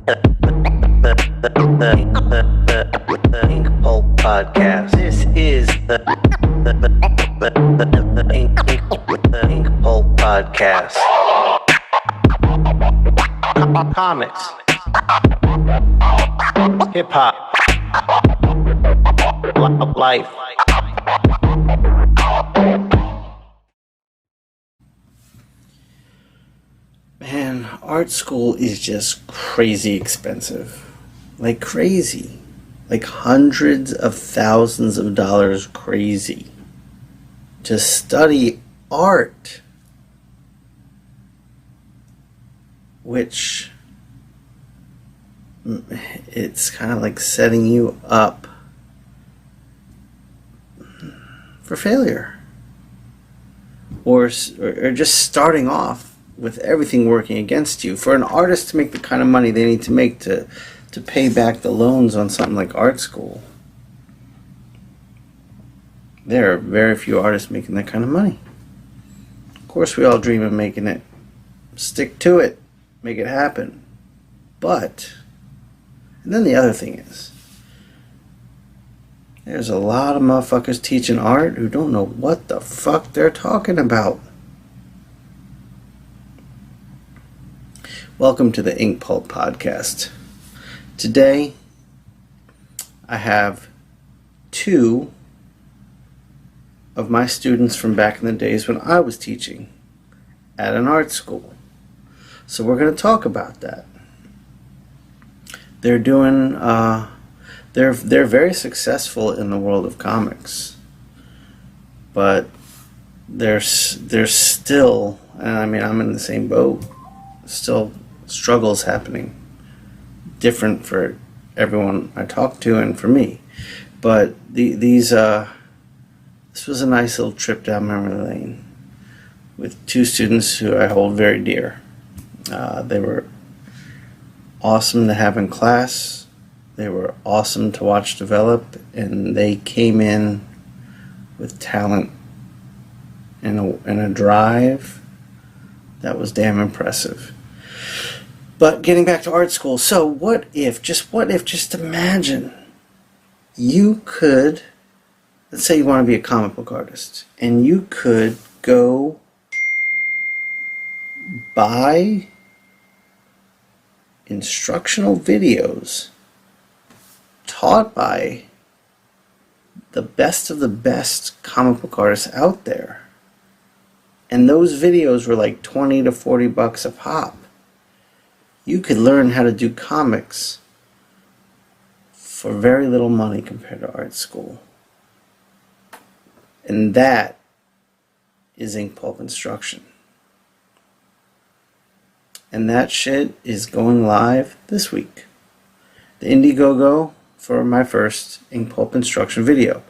The Inkpulp Podcast. This is the Inkpulp Podcast. Comics, hip hop, life. Man, art school is just crazy expensive. Like crazy. Like hundreds of thousands of dollars crazy. To study art. Which, it's kind of like setting you up for failure. Or just starting off with everything working against you. For an artist to make the kind of money they need to make to pay back the loans on something like art school, there are very few artists making that kind of money. Of course, we all dream of making it. Stick to it. Make it happen. But, and then the other thing is, there's a lot of motherfuckers teaching art who don't know what the fuck they're talking about. Welcome to the Inkpulp Podcast. Today, I have two of my students from back in the days when I was teaching at an art school. So we're going to talk about that. They're doing, they're very successful in the world of comics, but they're still, and I mean, I'm in the same boat, still struggles happening. Different for everyone I talk to and for me. But this was a nice little trip down memory lane with two students who I hold very dear. They were awesome to have in class. They were awesome to watch develop, and they came in with talent and a drive that was damn impressive. But getting back to art school, so what if, just imagine, you could, let's say you want to be a comic book artist, and you could go buy instructional videos taught by the best of the best comic book artists out there. And those videos were like $20 to $40 a pop. You could learn how to do comics for very little money compared to art school. And that is Inkpulp instruction. And that shit is going live this week. The Indiegogo for my first Inkpulp instruction video.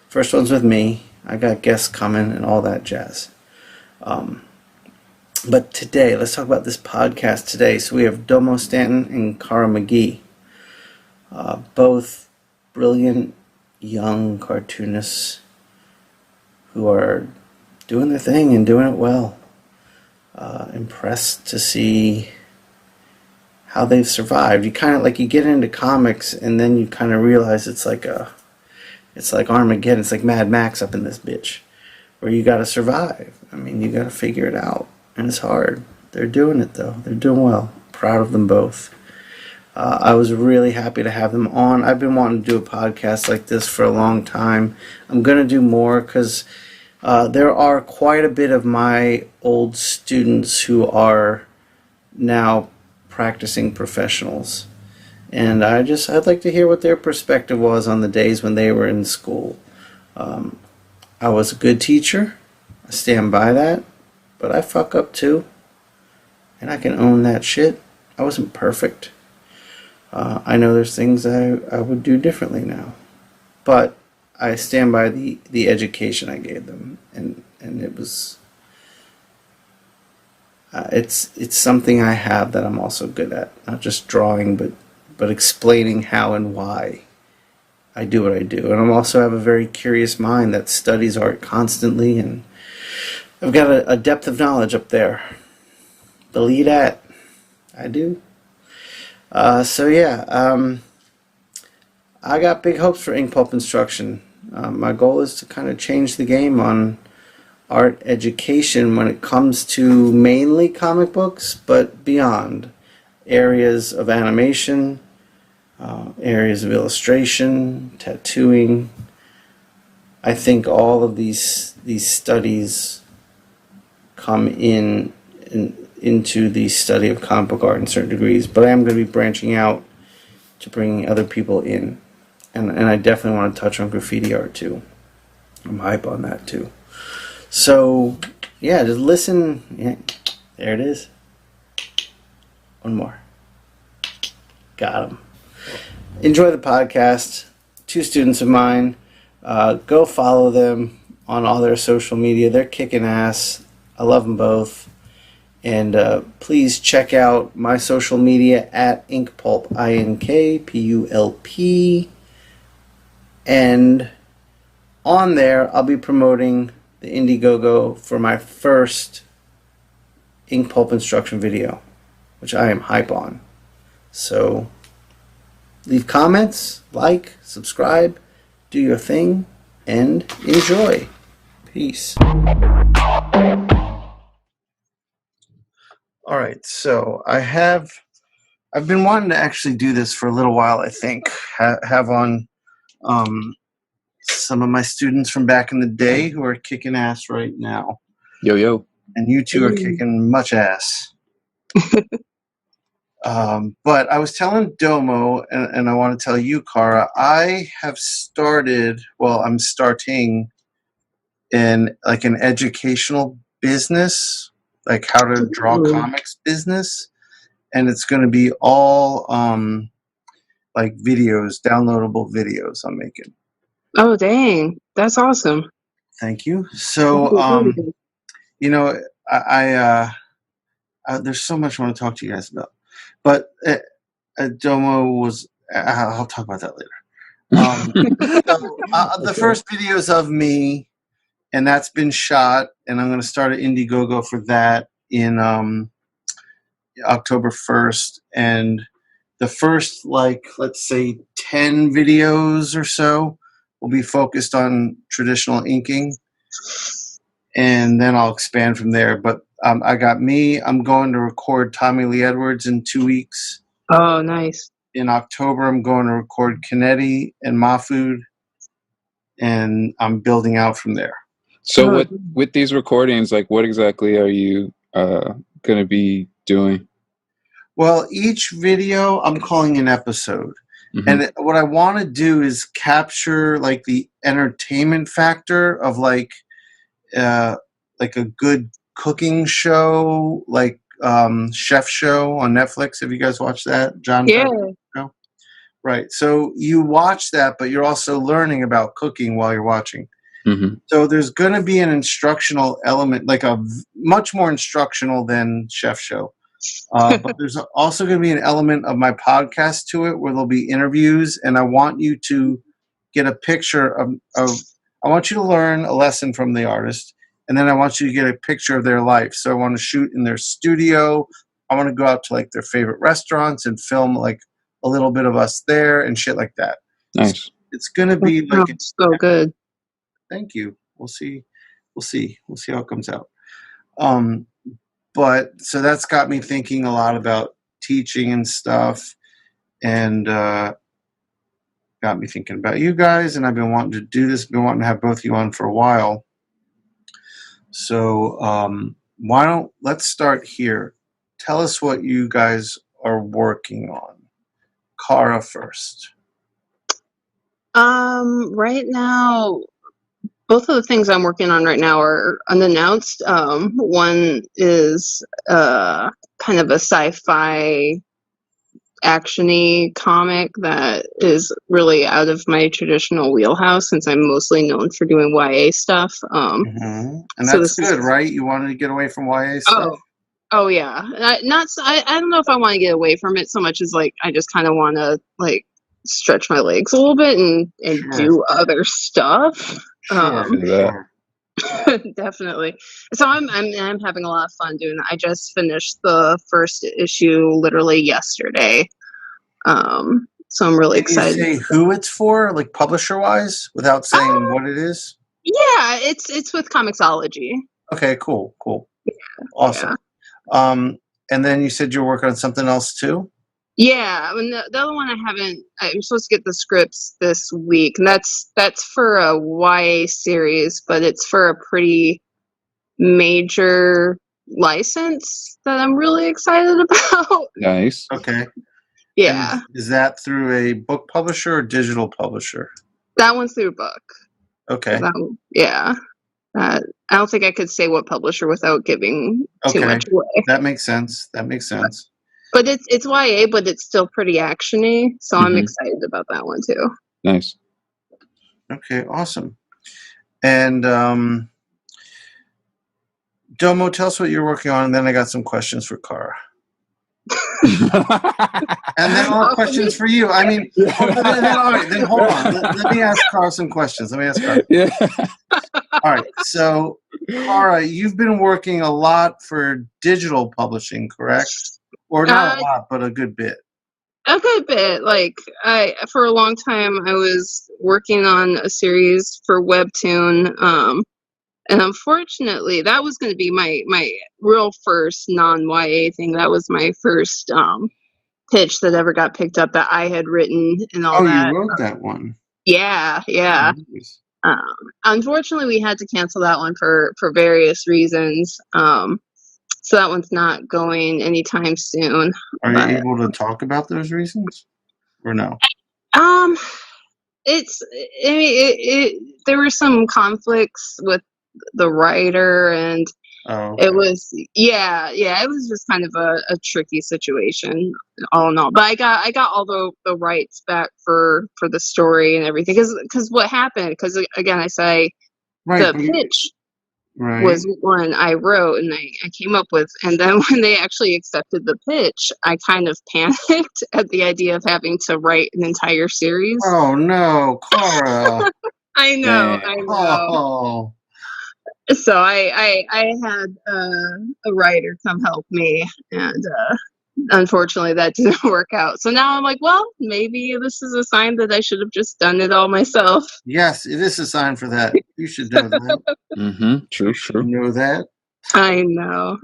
First one's with me. I got guests coming and all that jazz. But today, let's talk about this podcast today. So we have Domo Stanton Cara McGee. Both brilliant young cartoonists who are doing their thing and doing it well. Impressed to see how they've survived. You kind of like, you get into comics and then you kind of realize it's like Armageddon. It's like Mad Max up in this bitch, where you got to survive. I mean, you got to figure it out, and it's hard. They're doing it though. They're doing well. Proud of them both. I was really happy to have them on. I've been wanting to do a podcast like this for a long time. I'm going to do more because there are quite a bit of my old students who are now practicing professionals. And I'd like to hear what their perspective was on the days when they were in school. I was a good teacher. I stand by that. But I fuck up too. And I can own that shit. I wasn't perfect. I know there's things I would do differently now. But I stand by the education I gave them, and it was it's something I have that I'm also good at, not just drawing, but explaining how and why I do what I do. And I also have a very curious mind that studies art constantly, and I've got a depth of knowledge up there. Believe that. I do. So yeah, I got big hopes for Inkpulp Instruction. My goal is to kind of change the game on art education when it comes to mainly comic books, but beyond areas of animation, areas of illustration, tattooing. I think all of these studies come into the study of comic book art in certain degrees, but I am going to be branching out to bringing other people in. And I definitely want to touch on graffiti art too. I'm hype on that too. So, yeah, just listen. Yeah, there it is. One more. Got him. Enjoy the podcast. Two students of mine. Go follow them on all their social media. They're kicking ass. I love them both. And please check out my social media at Inkpulp, INKPULP. And on there, I'll be promoting the Indiegogo for my first Inkpulp instruction video, which I am hype on. So leave comments, like, subscribe, do your thing, and enjoy. Peace. All right, so I've been wanting to actually do this for a little while. I think have on some of my students from back in the day who are kicking ass right now. Yo. And you two are kicking much ass. But I was telling Domo, and I want to tell you, Cara, I have started, I'm starting in like an educational business, like how to draw comics business. And it's going to be all like videos, downloadable videos I'm making. Oh, dang. That's awesome. Thank you. So, you know, I there's so much I want to talk to you guys about. But Domo was, I'll talk about that later. The first videos of me, and that's been shot, and I'm going to start an Indiegogo for that in October 1st. And the first, like, let's say 10 videos or so will be focused on traditional inking. And then I'll expand from there. But I got me. I'm going to record Tommy Lee Edwards in 2 weeks. Oh, nice. In October, I'm going to record Kennedy and Mahfood. And I'm building out from there. So with these recordings, like what exactly are you going to be doing? Well, each video I'm calling an episode. Mm-hmm. And what I want to do is capture like the entertainment factor of like a good cooking show, like Chef Show on Netflix. Have you guys watched that? John? Yeah. Show? Right. So you watch that, but you're also learning about cooking while you're watching. Mm-hmm. So there's going to be an instructional element, like a much more instructional than Chef Show. But there's also going to be an element of my podcast to it where there'll be interviews, and I want you to get a picture of I want you to learn a lesson from the artist, and then I want you to get a picture of their life. So I want to shoot in their studio. I want to go out to like their favorite restaurants and film like a little bit of us there and shit like that. Nice. So it's going to be like so good. Thank you. We'll see how it comes out. But so that's got me thinking a lot about teaching and stuff, and got me thinking about you guys. And I've been wanting to do this. Been wanting to have both of you on for a while. So let's start here. Tell us what you guys are working on. Cara first. Right now, both of the things I'm working on right now are unannounced. One is kind of a sci-fi action-y comic that is really out of my traditional wheelhouse since I'm mostly known for doing YA stuff. And that's good, right? You wanted to get away from YA stuff? Oh yeah. I don't know if I want to get away from it so much as like I just kind of want to like stretch my legs a little bit and do other stuff. Sure. Definitely. So I'm having a lot of fun doing that. I just finished the first issue literally yesterday. So I'm really Can you excited. say who it's for, like publisher-wise, without saying what it is? Yeah, it's with Comixology. Okay, cool. Awesome. And then you said you're working on something else too? Yeah, I mean, the other one I'm supposed to get the scripts this week, and that's for a YA series, but it's for a pretty major license that I'm really excited about. Nice. Okay. Yeah, And is that through a book publisher or digital publisher? that one's through book. Okay. Yeah. I don't think I could say what publisher without giving too Okay. much away. That makes sense. But it's YA, but it's still pretty actiony, so I'm Mhm. excited about that one too. Nice. Okay, awesome. And Domo, tell us what you're working on, and then I got some questions for Cara. And then I'll have questions for you. I mean, all right, then hold on. Let me ask Cara some questions. Yeah. All right, so Cara, you've been working a lot for digital publishing, correct? Or not a lot, but a good bit. A good bit. Like for a long time, I was working on a series for Webtoon, and unfortunately, that was going to be my real first non-YA thing. That was my first pitch that ever got picked up that I had written and all that. You wrote that one. Yeah. Nice. Unfortunately, we had to cancel that one for various reasons. So that one's not going anytime soon. Are you able to talk about those reasons, or no? There were some conflicts with the writer, and Okay. it was it was just kind of a tricky situation all in all. But I got all the rights back for the story and everything, because what happened, because again I say the pitch was one I wrote and I came up with, and then when they actually accepted the pitch, I kind of panicked at the idea of having to write an entire series. Oh no, Cara! I know. Oh. So I had a writer come help me, and unfortunately that didn't work out. So now I'm like, well, maybe this is a sign that I should have just done it all myself. Yes, it is a sign for that. You should know that. Mm-hmm. True. You know that. I know.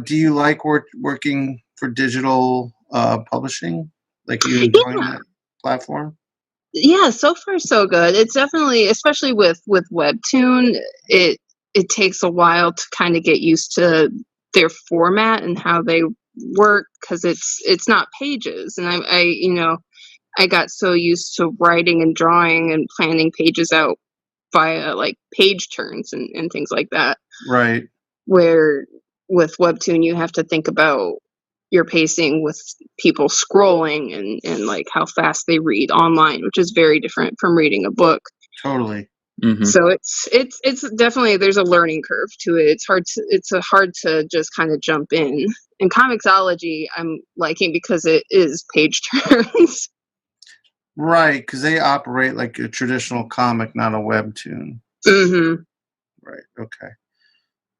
Do you like working for digital publishing? Like, you enjoying that platform? Yeah, so far so good. It's definitely, especially with Webtoon, it takes a while to kind of get used to their format and how they work, because it's not pages, and I got so used to writing and drawing and planning pages out via like page turns and things like that. Right. Where with Webtoon you have to think about your pacing with people scrolling and like how fast they read online, which is very different from reading a book. Totally. Mm-hmm. So it's definitely, there's a learning curve to it. It's hard to just kind of jump in. And Comixology I'm liking because it is page turns. Right, because they operate like a traditional comic, not a webtoon. Mm-hmm. Right. Okay.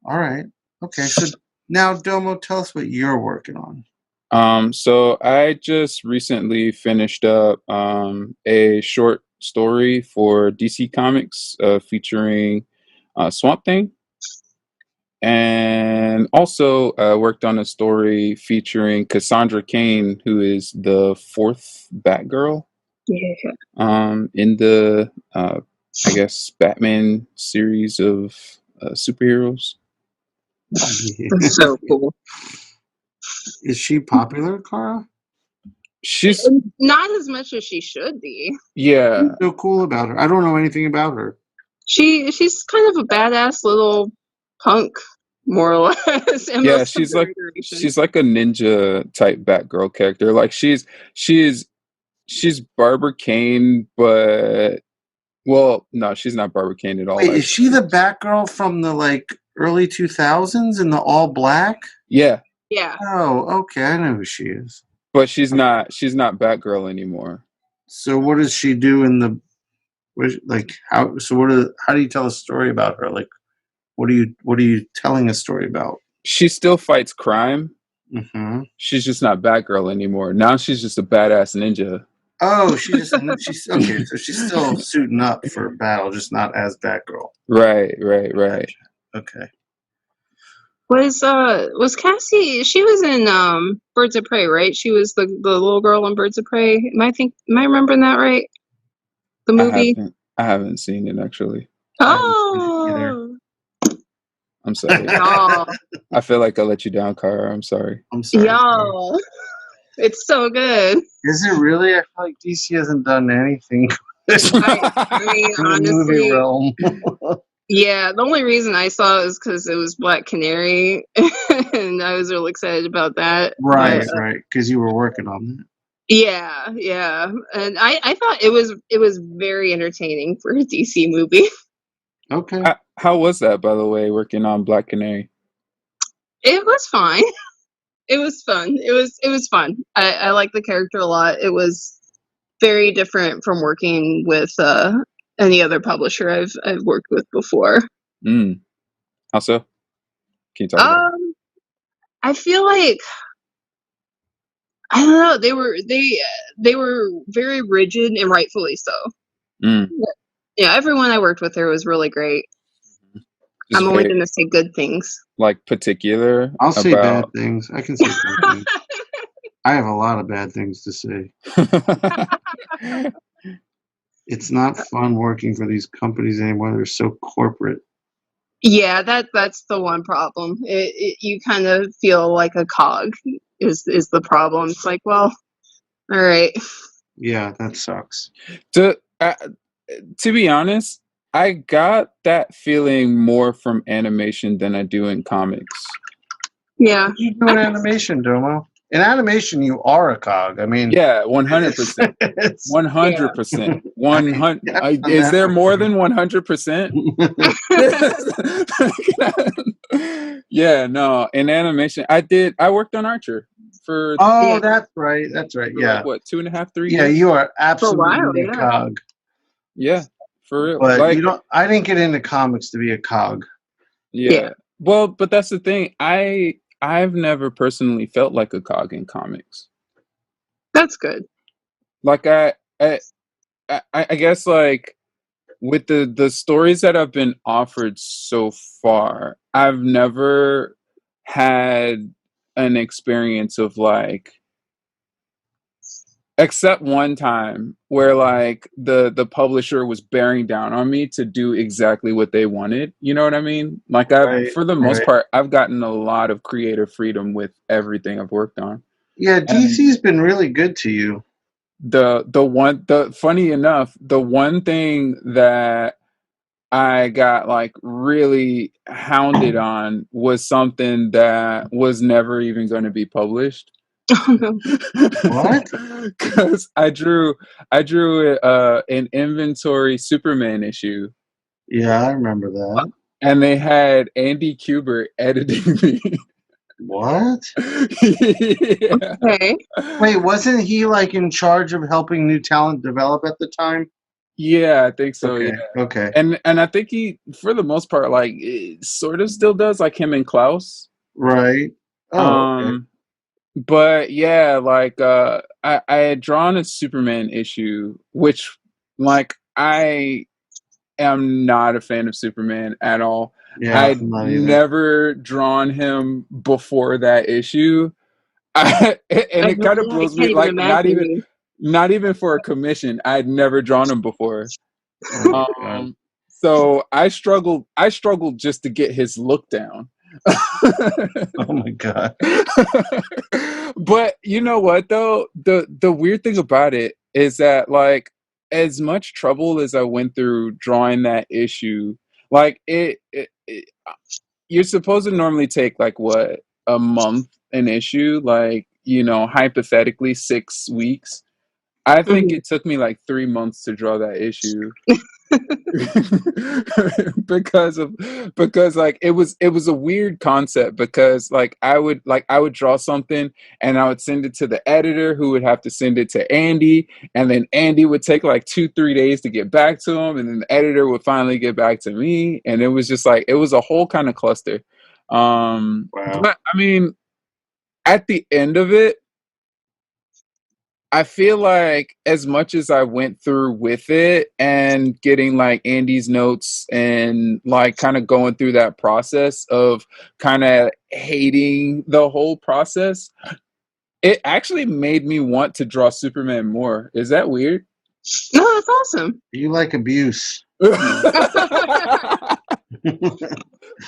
All right. Okay. So now, Domo, tell us what you're working on. So I just recently finished up a short story for DC Comics featuring Swamp Thing, and also worked on a story featuring Cassandra Cain, who is the fourth Batgirl. Yeah. In the I guess Batman series of superheroes. That's so cool. Is she popular, Cara? She's not as much as she should be. Yeah. What's so cool about her? I don't know anything about her. She's kind of a badass little punk, more or less. Yeah, she's like a ninja type Batgirl character. Like she's Barbara Kane, but no, she's not Barbara Kane at all. Wait, is she the Batgirl from the like early 2000s in the all black? Yeah. Yeah. Oh, okay. I know who she is. But she's not Batgirl anymore. So what does she do in the how do you tell a story about her? Like what are you telling a story about? She still fights crime. Mm-hmm. She's just not Batgirl anymore. Now she's just a badass ninja. Oh, she's okay. So she's still suiting up for battle, just not as Batgirl. Right. Gotcha. Okay. Was Cassie? She was in Birds of Prey, right? She was the little girl in Birds of Prey. Am I remembering that right? The movie. I haven't seen it actually. Oh, I'm sorry. y'all, I feel like I let you down, Cara. I'm sorry. I'm sorry. y'all, it's so good. Is it really? I feel like DC hasn't done anything I mean, in the movie honestly, realm. yeah. The only reason I saw it was because it was Black Canary, and I was really excited about that. Right, But, right. Because you were working on that. yeah, and I thought it was very entertaining for a DC movie. Okay. How was that, by the way, working on Black Canary? It was fine. It was fun. It was fun. I like the character a lot. It was very different from working with any other publisher I've worked with before. How so? Can you talk about it? I feel like I don't know. They were very rigid, and rightfully so. Yeah, everyone I worked with there was really great. Just I'm only going to say good things. Like particular. I'll say bad things. I can say bad things. I have a lot of bad things to say. It's not fun working for these companies anymore. They're so corporate. Yeah, that's the one problem. You kind of feel like a cog is the problem. It's like, well, all right. Yeah, that sucks. To be honest, I got that feeling more from animation than I do in comics. Yeah. You do in animation, Domo. In animation, you are a cog. I mean, yeah, 100%. 100%. 100. Is there more than 100%? Yeah, no. In animation, I worked on Archer for. Oh, that's right. That's right. Yeah. Like, what, 2.5, 3 years? Yeah, you are absolutely a a cog. Yeah, for real. But like, I didn't get into comics to be a cog. Yeah. Well, but that's the thing. I've never personally felt like a cog in comics. That's good. Like I guess like with the stories that I've been offered so far, I've never had an experience of like, except one time where like the publisher was bearing down on me to do exactly what they wanted. You know what I mean? Like for the most part, I've gotten a lot of creative freedom with everything I've worked on. Yeah, DC's been really good to you. Funny enough, the one thing that I got like really hounded on was something that was never even going to be published. Oh, no. What? Because I drew an inventory Superman issue. Yeah, I remember that. And they had Andy Kubert editing me. What? Yeah. Okay. Wait, wasn't he like in charge of helping new talent develop at the time? Yeah, I think so. Okay. Yeah. Okay. And I think he, for the most part, like sort of still does, like him and Klaus. Right. Oh. Okay. But yeah, like I had drawn a Superman issue, which like I am not a fan of Superman at all. Yeah, I'd never drawn him before that issue. And it kind of blows me, like not even for a commission. I'd never drawn him before. So I struggled just to get his look down. Oh my god. But you know what though? The weird thing about it is that like as much trouble as I went through drawing that issue, like it you're supposed to normally take like what, a month an issue, like, you know, hypothetically 6 weeks. I think it took me like 3 months to draw that issue. because like it was a weird concept, because like I would draw something and I would send it to the editor, who would have to send it to Andy, and then Andy would take like 2-3 days to get back to him, and then the editor would finally get back to me, and it was just like, it was a whole kind of cluster. Wow. But I mean, at the end of it, I feel like as much as I went through with it and getting like Andy's notes and like kind of going through that process of kind of hating the whole process, it actually made me want to draw Superman more. Is that weird? No, that's awesome. You like abuse.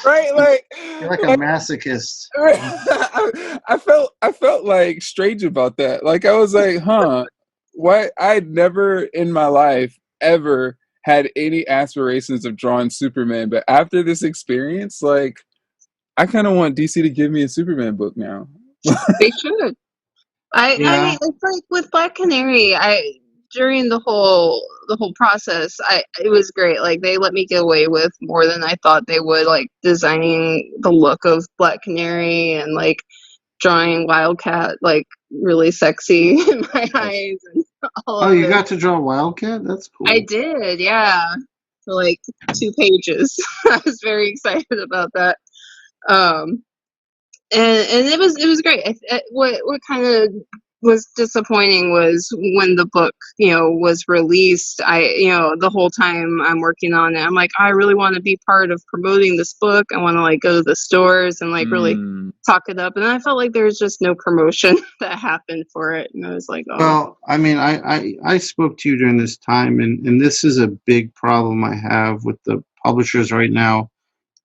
Right, like You're like a masochist. I felt like strange about that. Like I was like, huh, why I'd never in my life ever had any aspirations of drawing Superman, but after this experience, like I kind of want DC to give me a Superman book now. They should. I it's like with Black Canary, during the whole process, it was great. Like they let me get away with more than I thought they would, like designing the look of Black Canary and like drawing Wildcat like really sexy in my eyes and all Oh, of you it. got to draw Wildcat? That's cool. I did, yeah. For like 2 pages. I was very excited about that. Um and it was great. What kind of was disappointing was when the book was released. The whole time I'm working on it, I'm like, I really want to be part of promoting this book. I want to like go to the stores and like really talk it up, and I felt like there was just no promotion that happened for it, and I was like, oh. Well, I mean, I spoke to you during this time, and this is a big problem I have with the publishers right now,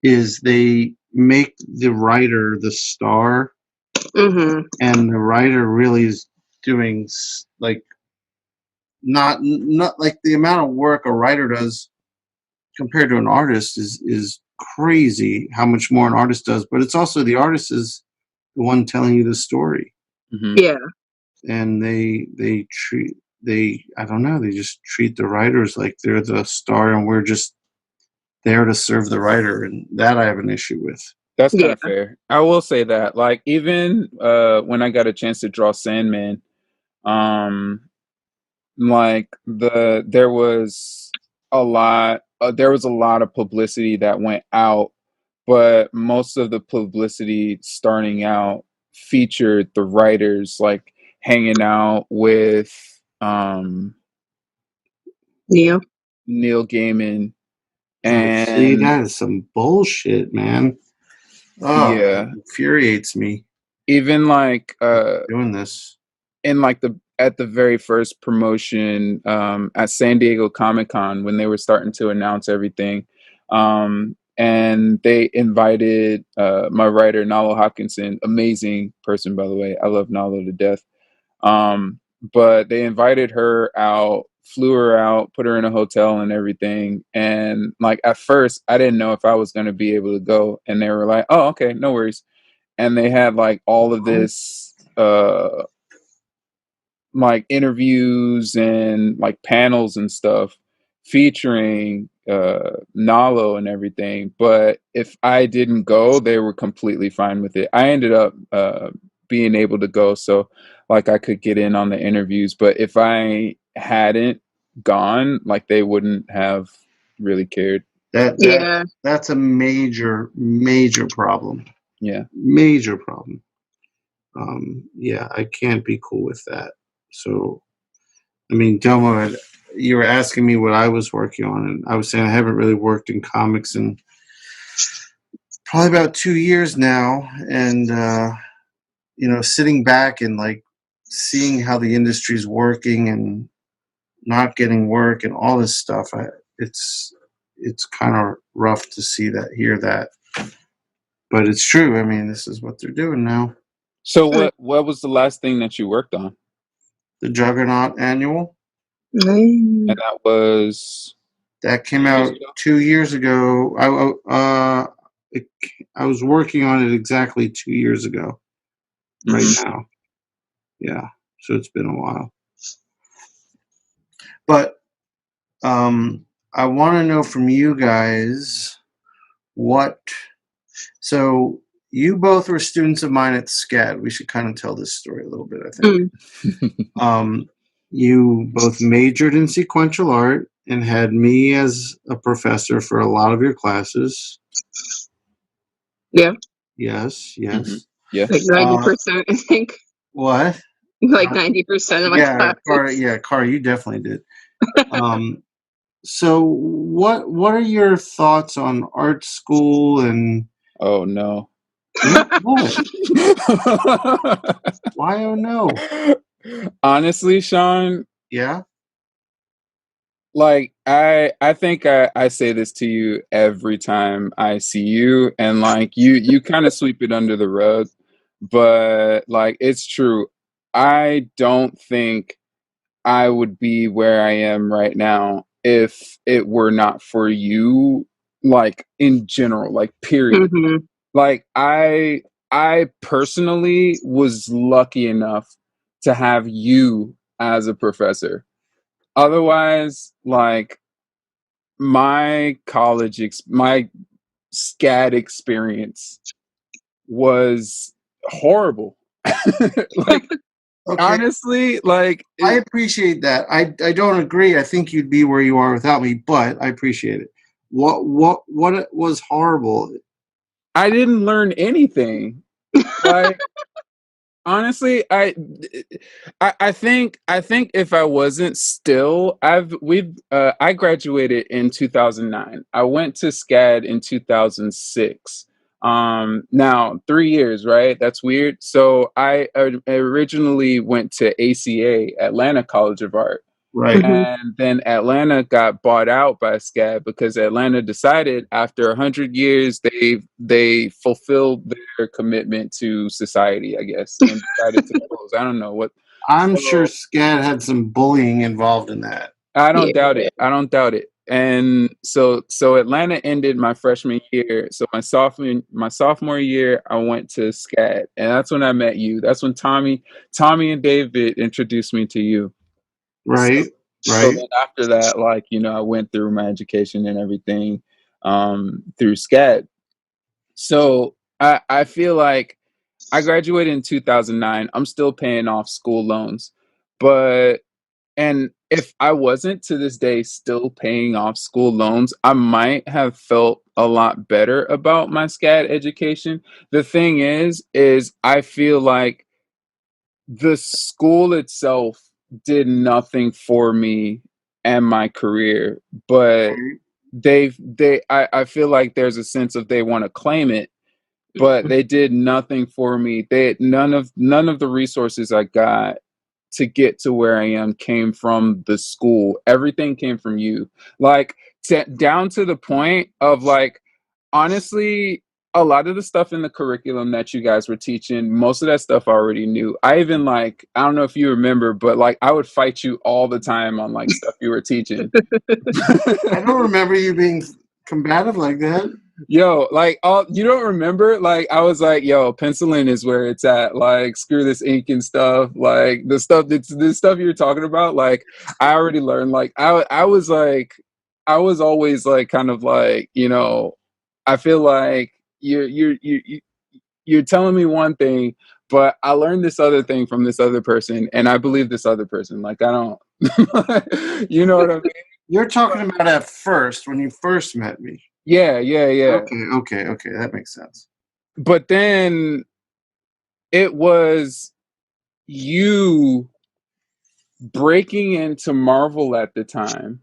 is they make the writer the star, Mm-hmm. and the writer really is doing like not like the amount of work a writer does compared to an artist is crazy how much more an artist does, but it's also the artist is the one telling you the story. Mm-hmm. Yeah. And they treat I don't know, they just treat the writers like they're the star and we're just there to serve the writer, and that I have an issue with. That's kind Yeah. of fair. I will say that, like, even when I got a chance to draw Sandman, like there was there was a lot of publicity that went out, but most of the publicity starting out featured the writers like hanging out with Neil. Neil Gaiman See, and that is some bullshit, man. Oh, yeah, it infuriates me even like doing this. in like the at the very first promotion at San Diego Comic-Con when they were starting to announce everything, and they invited my writer Nalo Hopkinson, amazing person by the way, I love Nalo to death, but they invited her out, flew her out, put her in a hotel and everything, and like at first I didn't know if I was going to be able to go, and they were like, oh okay, no worries, and they had like all of this like interviews and like panels and stuff featuring Nalo and everything. But if I didn't go, they were completely fine with it. I ended up being able to go, so like I could get in on the interviews. But if I hadn't gone, like they wouldn't have really cared. Yeah. That's a major problem. Yeah. Major problem. Yeah, I can't be cool with that. So, I mean, Domo, you were asking me what I was working on, and I was saying I haven't really worked in comics in probably about 2 years now, and sitting back and like seeing how the industry's working and not getting work and all this stuff, it's kind of rough to hear that, but it's true. I mean, this is what they're doing now. So what was the last thing that you worked on? The Juggernaut annual. And that came out 2 years ago. I was working on it exactly 2 years ago. Right now, yeah. So it's been a while. But I want to know from you guys So you both were students of mine at SCAD. We should kind of tell this story a little bit, I think. You both majored in sequential art and had me as a professor for a lot of your classes. Yeah. Yes. Mhm. Yeah. Like 90%, I think. What? Like 90% of my classes. Cara, you definitely did. So what are your thoughts on art school and Oh no. what? Why oh no? Honestly, Sean, Yeah? like I think I say this to you every time I see you, and like you kind of sweep it under the rug, but like it's true. I don't think I would be where I am right now if it were not for you, like in general, like period. Hmm. Like I personally was lucky enough to have you as a professor. Otherwise, like my SCAD experience was horrible. Like Okay. honestly, like I appreciate that. I don't agree. I think you'd be where you are without me, but I appreciate it. What was horrible? I didn't learn anything. Like honestly, I think if I wasn't still, I graduated in 2009. I went to SCAD in 2006. Now 3 years, right? That's weird. So I originally went to ACA, Atlanta College of Art. Right. Hmm. And then Atlanta got bought out by SCAD because Atlanta decided after 100 years they fulfilled their commitment to society, I guess, and decided to close. I don't know what. I'm sure So SCAD had some bullying involved in that. I don't Yeah. doubt it. I don't doubt it. And so Atlanta ended my freshman year. So my sophomore year, I went to SCAD, and that's when I met you. That's when Tommy and David introduced me to you. So, Right. so Right. then after that, like, I went through my education and everything through SCAD. So I feel like I graduated in 2009. I'm still paying off school loans. But, and if I wasn't to this day still paying off school loans, I might have felt a lot better about my SCAD education. The thing is I feel like the school itself did nothing for me and my career, but I feel like there's a sense of they want to claim it, but they did nothing for me. They had none of the resources I got to get to where I am came from the school. Everything came from you. Like down to the point of like, honestly, a lot of the stuff in the curriculum that you guys were teaching, most of that stuff I already knew. I even, like, I don't know if you remember, but like I would fight you all the time on like stuff you were teaching. I don't remember you being combative like that. Yo, like, all you don't remember? Like, I was like, yo, penciling is where it's at. Like, screw this ink and stuff. Like, this stuff you're talking about. Like, I already learned. Like, I was like, I was always like, kind of like, I feel like you're telling me one thing, but I learned this other thing from this other person, and I believe this other person. Like, I don't, you know what I mean? You're talking about at first when you first met me. Yeah, yeah, yeah. Okay. That makes sense. But then it was you breaking into Marvel at the time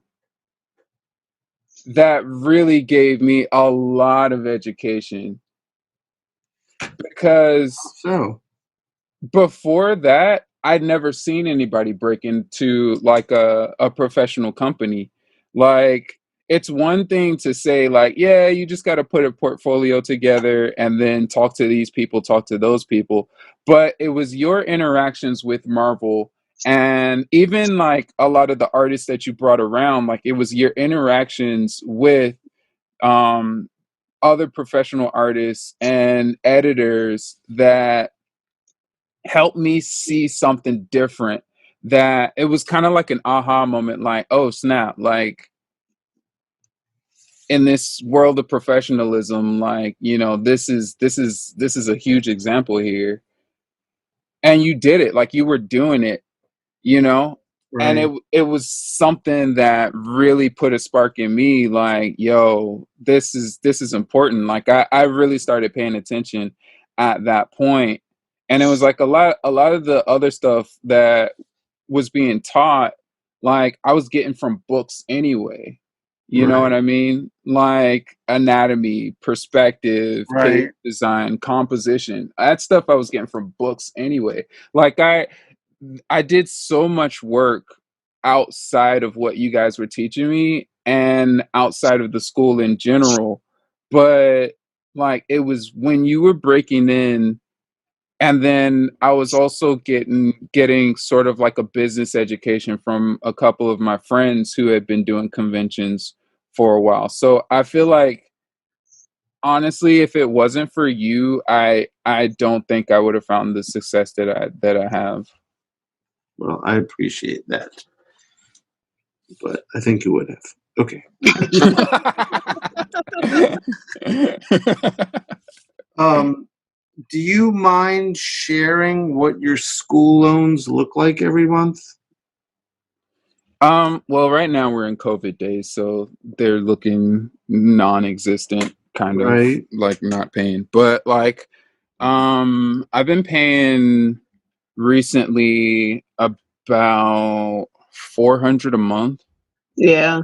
that really gave me a lot of education, because So, before that I'd never seen anybody break into like a professional company. Like, it's one thing to say like, yeah, you just got to put a portfolio together and then talk to these people, talk to those people, but it was your interactions with Marvel, and even like a lot of the artists that you brought around, like it was your interactions with um other professional artists and editors that helped me see something different, that it was kind of like an aha moment, like, oh snap, like in this world of professionalism, like, this is a huge example here, and you did it, like you were doing it, you know and right. it was something that really put a spark in me, like, yo, this is important. Like I really started paying attention at that point. And it was like a lot of the other stuff that was being taught, like I was getting from books anyway. You know what Right. I mean? Like anatomy, perspective, page Right. design, composition. That stuff I was getting from books anyway. Like I did so much work outside of what you guys were teaching me and outside of the school in general. But like it was when you were breaking in, and then I was also getting sort of like a business education from a couple of my friends who had been doing conventions for a while. So I feel like honestly, if it wasn't for you, I don't think I would have found the success that I have. Well, I appreciate that, but I think you would have. Okay. Do you mind sharing what your school loans look like every month? Well, right now we're in COVID days, so they're looking non-existent, kind of Right. like not paying. But like, I've been paying recently about 400 a month. Yeah.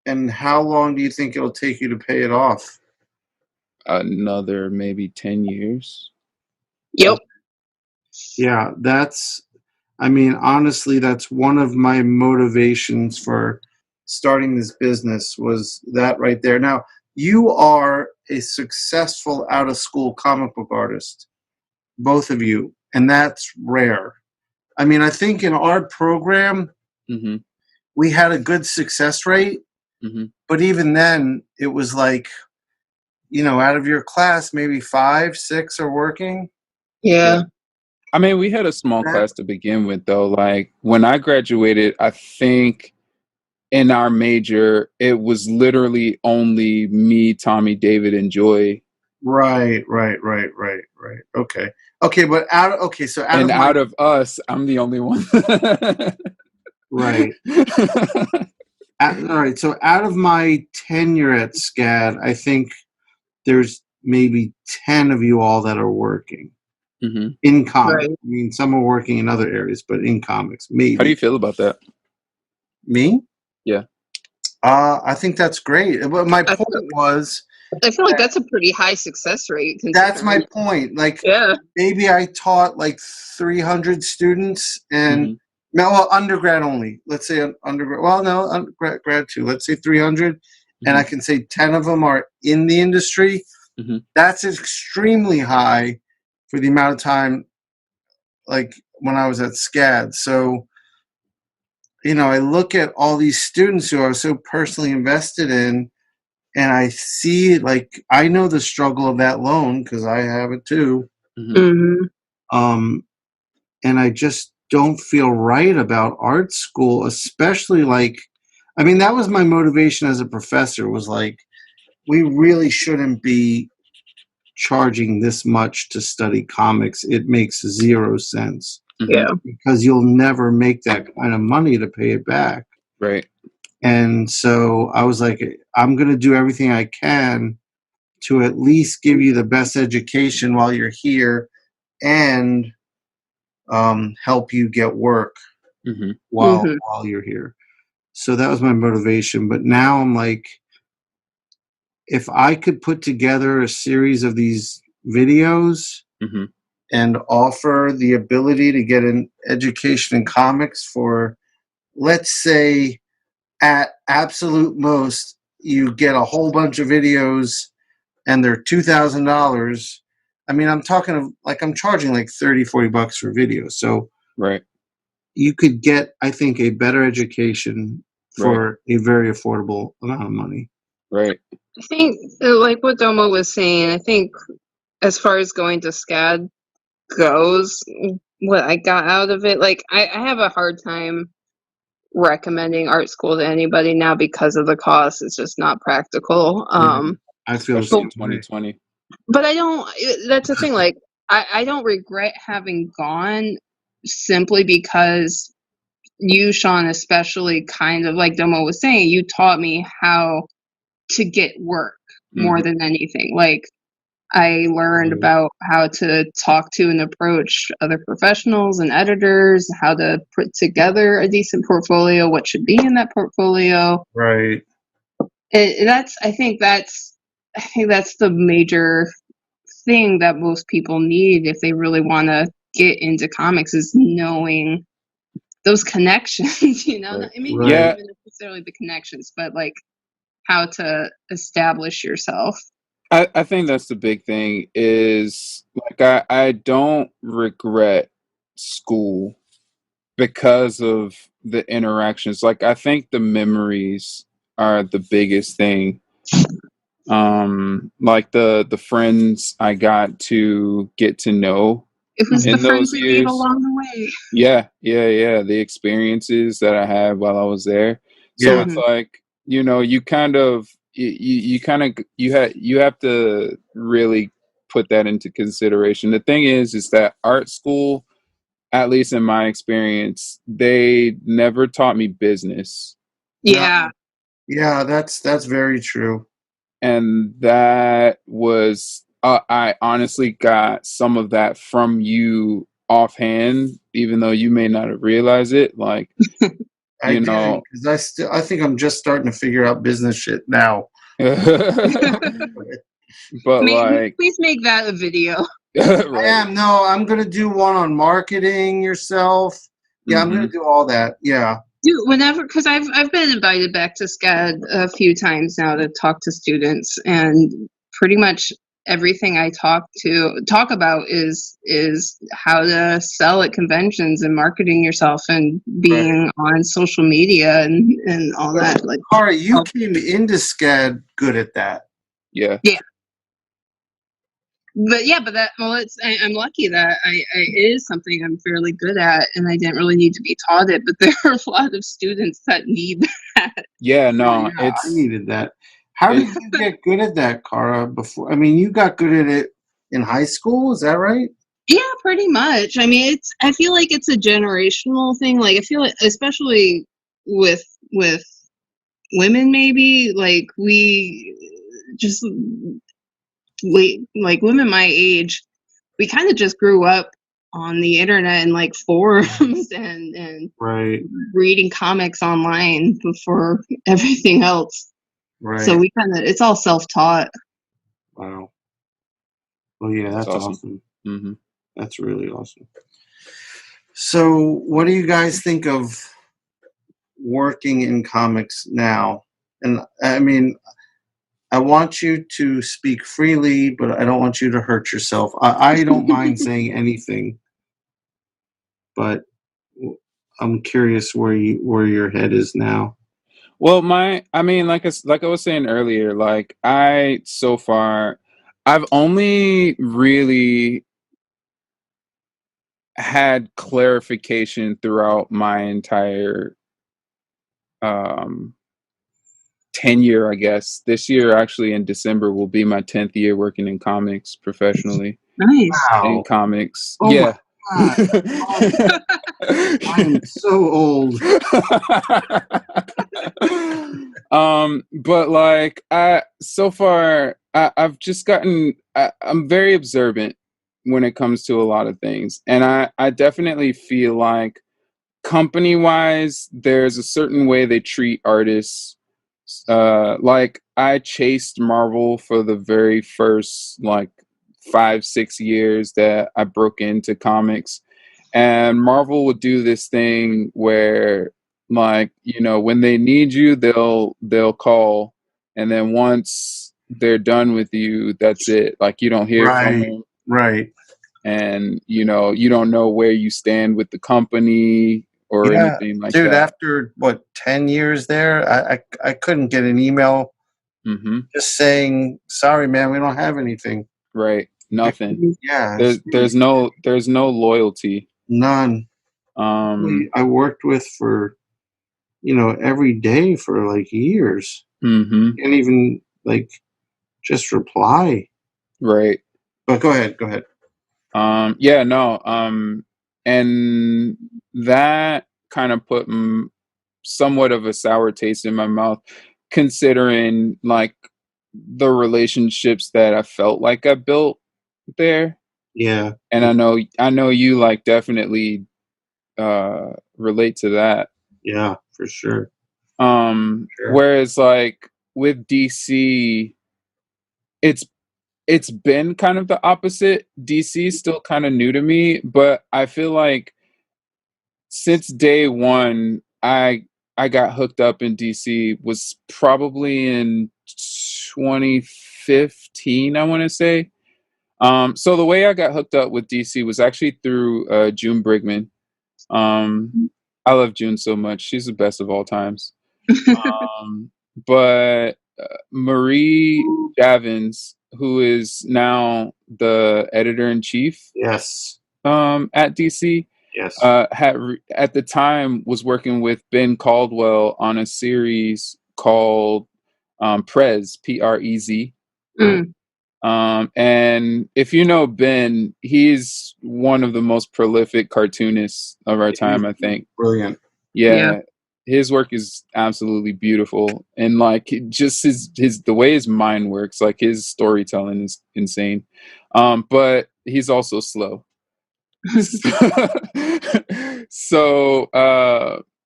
And how long do you think it'll take you to pay it off? Another maybe 10 years. Yep. Yeah, I mean, honestly, that's one of my motivations for starting this business was that right there. Now, you are a successful out of school comic book artist, both of you, and that's rare. I mean, I think in our program, Mm-hmm. we had a good success rate, Mm-hmm. but even then, it was like, out of your class, maybe 5, 6 are working. Yeah. I mean, we had a small class to begin with, though. Like when I graduated, I think in our major, it was literally only me, Tommy, David, and Joy. Right. Okay, but so out of Out of us, I'm the only one. right. All right, so out of my tenure at SCAD, I think there's maybe 10 of you all that are working Mm-hmm. in comics. Right. I mean, some are working in other areas, but in comics, maybe. How do you feel about that? Me? Yeah. I think that's great. But my point was, I feel like that's a pretty high success rate. that's my point. Like, Yeah. maybe I taught like 300 students and Mm-hmm. well, undergrad only. Let's say undergrad. Well, no, undergrad too. Let's say 300, and I can say 10 of them are in the industry. Mm-hmm. That's extremely high for the amount of time, like when I was at SCAD. So, I look at all these students who I was so personally invested in, and I see, like, I know the struggle of that loan because I have it too. Mm-hmm. Mm-hmm. And I just don't feel right about art school, especially like, I mean, that was my motivation as a professor was like, we really shouldn't be charging this much to study comics. It makes 0 sense Yeah. because you'll never make that kind of money to pay it back. Right. And so I was like, I'm going to do everything I can to at least give you the best education while you're here and help you get work Mm-hmm. while you're here. So that was my motivation. But now I'm like, if I could put together a series of these videos Mm-hmm. and offer the ability to get an education in comics for, let's say, at absolute most, you get a whole bunch of videos and they're $2,000. I mean, I'm talking of like, I'm charging like $30-$40 for videos. So Right. you could get, I think, a better education for a very affordable amount of money. Right. I think, like what Domo was saying, I think as far as going to SCAD goes, what I got out of it, like I have a hard time recommending art school to anybody now because of the cost. It's just not practical. I feel Especially in 2020. But I don't, that's the thing, like I don't regret having gone simply because you, Shawn, especially, kind of like Domo was saying, you taught me how to get work more than anything. Like I learned about how to talk to and approach other professionals and editors, how to put together a decent portfolio, what should be in that portfolio. Right. I think that's the major thing that most people need if they really want to get into comics, is knowing those connections. Right. Maybe Right. Yeah, not even necessarily the connections, but like how to establish yourself. I think that's the big thing is like I don't regret school because of the interactions. Like I think the memories are the biggest thing. Like the friends I got to get to know It was the in friends those we made years. along the way. Yeah. The experiences that I had while I was there. So Yeah. it's like, you kind of you have to really put that into consideration. The thing is that art school, at least in my experience, they never taught me business. Yeah. Yeah, that's very true. And that was I honestly got some of that from you offhand, even though you may not have realized it. Like, I you didn't, know, because I think I'm just starting to figure out business shit now. but like, Please make that a video. I right. am. No, I'm gonna do one on marketing yourself. Yeah, I'm gonna Hmm. do all that. Yeah. Dude, whenever, because I've been invited back to SCAD a few times now to talk to students, and pretty much everything I talk about is how to sell at conventions and marketing yourself and Right. being on social media and all that. Like, Cara, you came into SCAD good at that. Yeah. yeah. But I'm lucky that it is something I'm fairly good at, and I didn't really need to be taught it. But there are a lot of students that need that. Yeah. Oh, No, yeah, I needed that. How did you get good at that, Cara? Before, I mean, you got good at it in high school. Is that right? Yeah, pretty much. I mean, I feel like it's a generational thing. Like, I feel like, especially with women, maybe like we just like women my age, we kind of just grew up on the internet and like forums and Right. reading comics online before everything else. Right. So it's all self-taught. Wow. Well, yeah, that's awesome. Mm-hmm. That's really awesome. So, what do you guys think of working in comics now? And I mean, I want you to speak freely, but I don't want you to hurt yourself. I don't mind saying anything, but I'm curious where your head is now. Well, I mean, like I was saying earlier, like so far, I've only really had clarification throughout my entire um tenure, I guess. This year, actually, in December, will be my 10th year working in comics professionally. Nice. In Wow. comics, Oh yeah. my God. I am so old. But like so far I've just I'm very observant when it comes to a lot of things, and I definitely feel like company wise there's a certain way they treat artists. Like I chased Marvel for the very first like 5-6 years that I broke into comics, and Marvel would do this thing where like when they need you they'll call, and then once they're done with you, that's it. Like you don't hear from Right. them, Right. and you don't know where you stand with the company or Yeah, anything like dude. that. After what 10 years there, I couldn't get an email Hmm. just saying, "Sorry, man, we don't have anything." Right. Nothing. Yeah, it's There's no loyalty. none. I worked with for every day for like years, Hmm. and even like just reply. Right. But go ahead, go ahead. Yeah, no. And that kind of put somewhat of a sour taste in my mouth, considering like the relationships that I felt like I built there. Yeah. And I know you like definitely relate to that. Yeah, for sure. Whereas like with DC, it's been kind of the opposite. DC is still kind of new to me, but I feel like since day one, I got hooked up in DC was probably in 2015, I want to say. So the way I got hooked up with DC was actually through June Brigman. I love June so much; she's the best of all times. But Marie Javins, who is now the editor in chief, Yes. at DC, Yes. at the time was working with Ben Caldwell on a series called Prez, Prez. Mm. And if you know Ben, he's one of the most prolific cartoonists of our time, I think. Brilliant. Yeah. His work is absolutely beautiful, and like just his the way his mind works, like his storytelling is insane. But he's also slow. So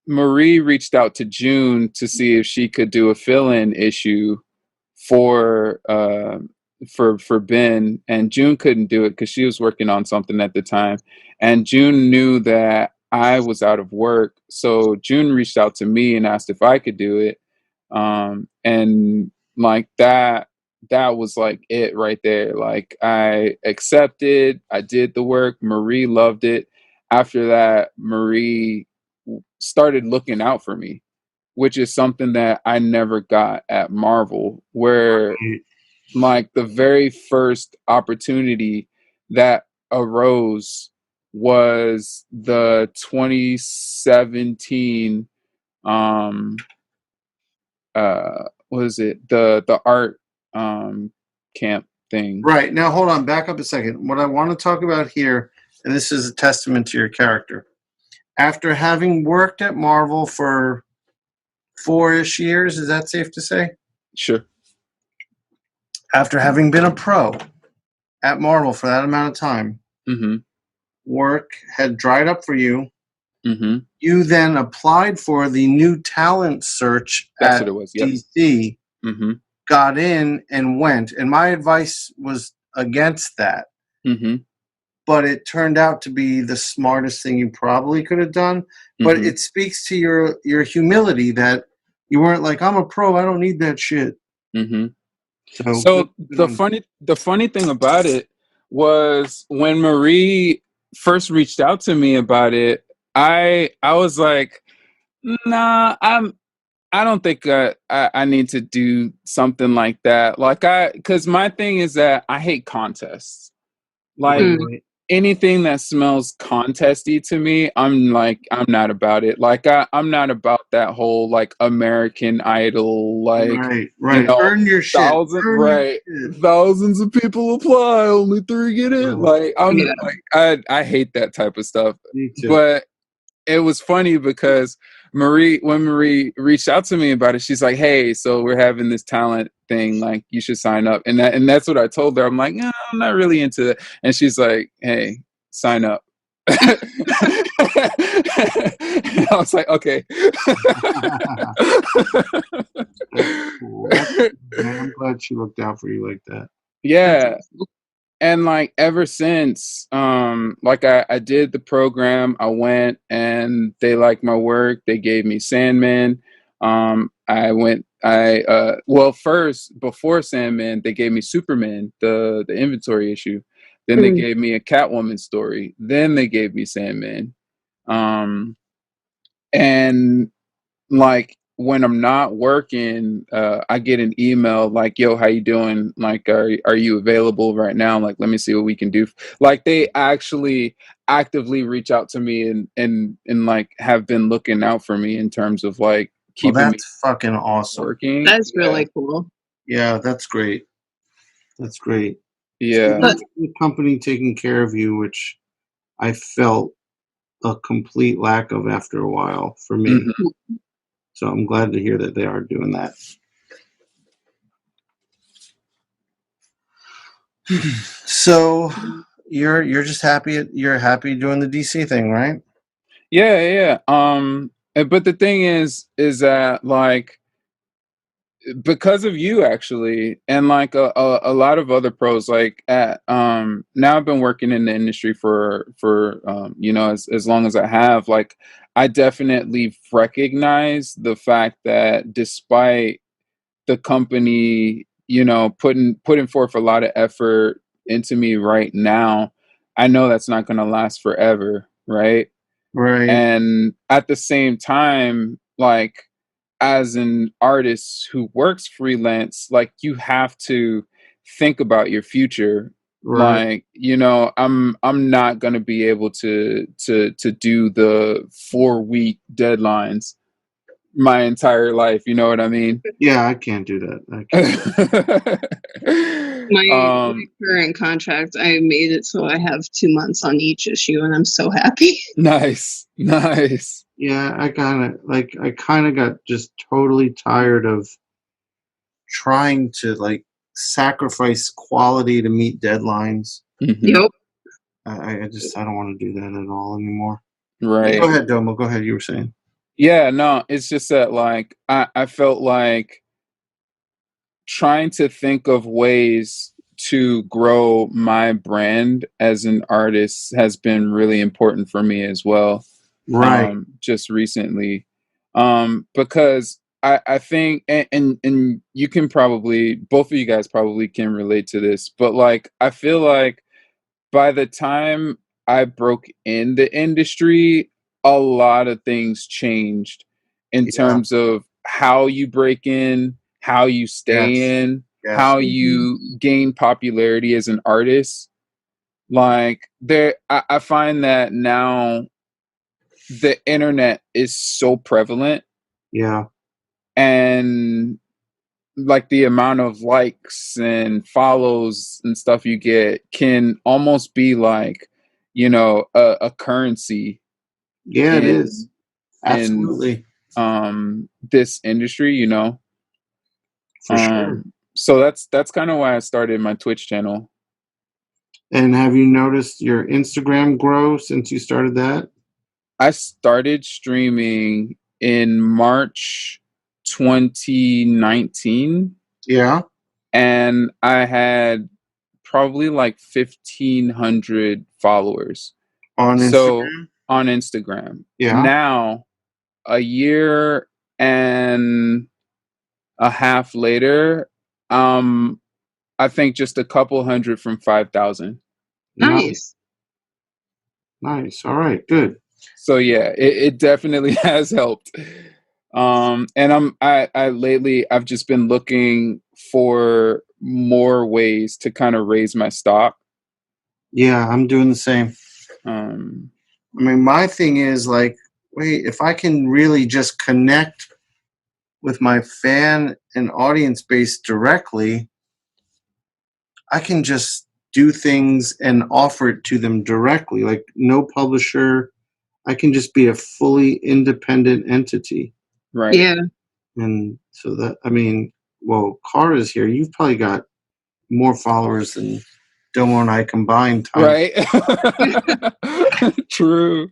Marie reached out to June to see if she could do a fill-in issue for for Ben, and June couldn't do it because she was working on something at the time, and June knew that I was out of work, so June reached out to me and asked if I could do it, and like that was like it right there. Like I accepted, I did the work, Marie loved it. After that, Marie started looking out for me, which is something that I never got at Marvel, where like the very first opportunity that arose was the 2017 what is it, the art camp thing. Right. Now, hold on. Back up a second. What I want to talk about here, and this is a testament to your character. After having worked at Marvel for 4-ish years, is that safe to say? Sure. After having been a pro at Marvel for that amount of time, work had dried up for you. You then applied for the new talent search That's at what it was. Yep. DC, got in and went. And my advice was against that. But it turned out to be the smartest thing you probably could have done. But it speaks to your humility that you weren't like, I'm a pro, I don't need that shit. So the funny thing about it was when Marie first reached out to me about it, I was like, nah, I don't think I need to do something like that. Like because my thing is that I hate contests. Like anything that smells contesty to me, I'm not about it. Like I'm not about that whole like American Idol, like right. You know, Earn your shit. Thousands of people apply, only 3 get in. Like I hate that type of stuff. Me too. But it was funny because when Marie reached out to me about it, she's like, "Hey, so we're having this talent thing. Like, you should sign up." And that's what I told her. I'm like, "No, I'm not really into it." And she's like, "Hey, sign up." I was like, "Okay." Cool. I'm glad she looked out for you like that. Yeah. And like ever since, like I did the program, I went and they liked my work. They gave me Sandman. Well, first before Sandman, they gave me Superman, the inventory issue. Then they gave me a Catwoman story. Then they gave me Sandman. And like when I'm not working, I get an email like, "Yo, how you doing? Like, are you available right now? Like, let me see what we can do." Like they actually actively reach out to me and like have been looking out for me in terms of like keeping me fucking awesome. Working. That's really cool. Yeah, that's great. That's great. Yeah. So the company taking care of you, which I felt a complete lack of after a while for me. So I'm glad to hear that they are doing that. So you're just you're happy doing the DC thing, right? Yeah, yeah. But the thing is that like because of you actually, and like a lot of other pros, like at now I've been working in the industry for you know, as long as I have, like I definitely recognize the fact that despite the company, you know, putting forth a lot of effort into me right now, I know that's not going to last forever, right? Right. And at the same time, like as an artist who works freelance, like you have to think about your future. Right. Like, you know, I'm not gonna be able to do the 4 week deadlines my entire life. You know what I mean? Yeah, I can't do that. I can't. My current contract, I made it so I have 2 months on each issue, and I'm so happy. Nice, nice. Yeah, I kind of got just totally tired of trying to like sacrifice quality to meet deadlines. Mhm. Yep. I don't want to do that at all anymore. Right. Go ahead, Domo. Go ahead. You were saying. Yeah, no, it's just that like I felt like trying to think of ways to grow my brand as an artist has been really important for me as well. Right. Just recently. Because I think and you can probably, both of you guys probably can relate to this, but like I feel like by the time I broke in the industry, a lot of things changed in Yeah. terms of how you break in, how you Yes. stay in, Yes. how you gain popularity as an artist. Like I find that now the internet is so prevalent, Yeah. and like the amount of likes and follows and stuff you get can almost be like, you know, a currency Yeah, it is. in Absolutely. this industry, you know. For sure. So that's kind of why I started my Twitch channel. And have you noticed your Instagram grow since you started that? I started streaming in March 2019, Yeah. and I had probably like 1,500 followers. On So Instagram? on Instagram. Yeah. Now, a year and a half later, um, I think just a couple hundred from 5,000. Nice. Nice. Nice. All right. Good. So yeah, it definitely has helped. And I lately I've just been looking for more ways to kind of raise my stock. Yeah, I'm doing the same. Um, I mean, my thing is like, wait, if I can really just connect with my fan and audience base directly, I can just do things and offer it to them directly. Like, no publisher. I can just be a fully independent entity. right. Yeah. And so that, I mean, well, Cara's here. You've probably got more followers than Domo and I combined. Right. True.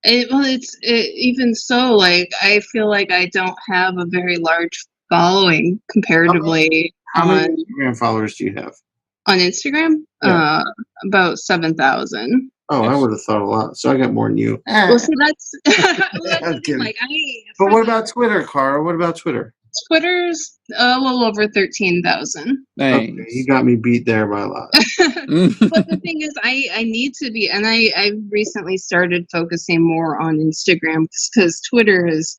Even so, like I feel like I don't have a very large following comparatively How many on Instagram followers do you have? Instagram. Yeah. About 7,000. Oh, I would have thought a lot. So I got more than you. Well, see, that's well, that's I'm the thing. kidding. Like But for what the about Twitter, Cara? What about Twitter? Twitter's a little over 13,000. Okay, you Thanks. got me beat there by a lot. But the thing is, I need to be, and I recently started focusing more on Instagram because Twitter is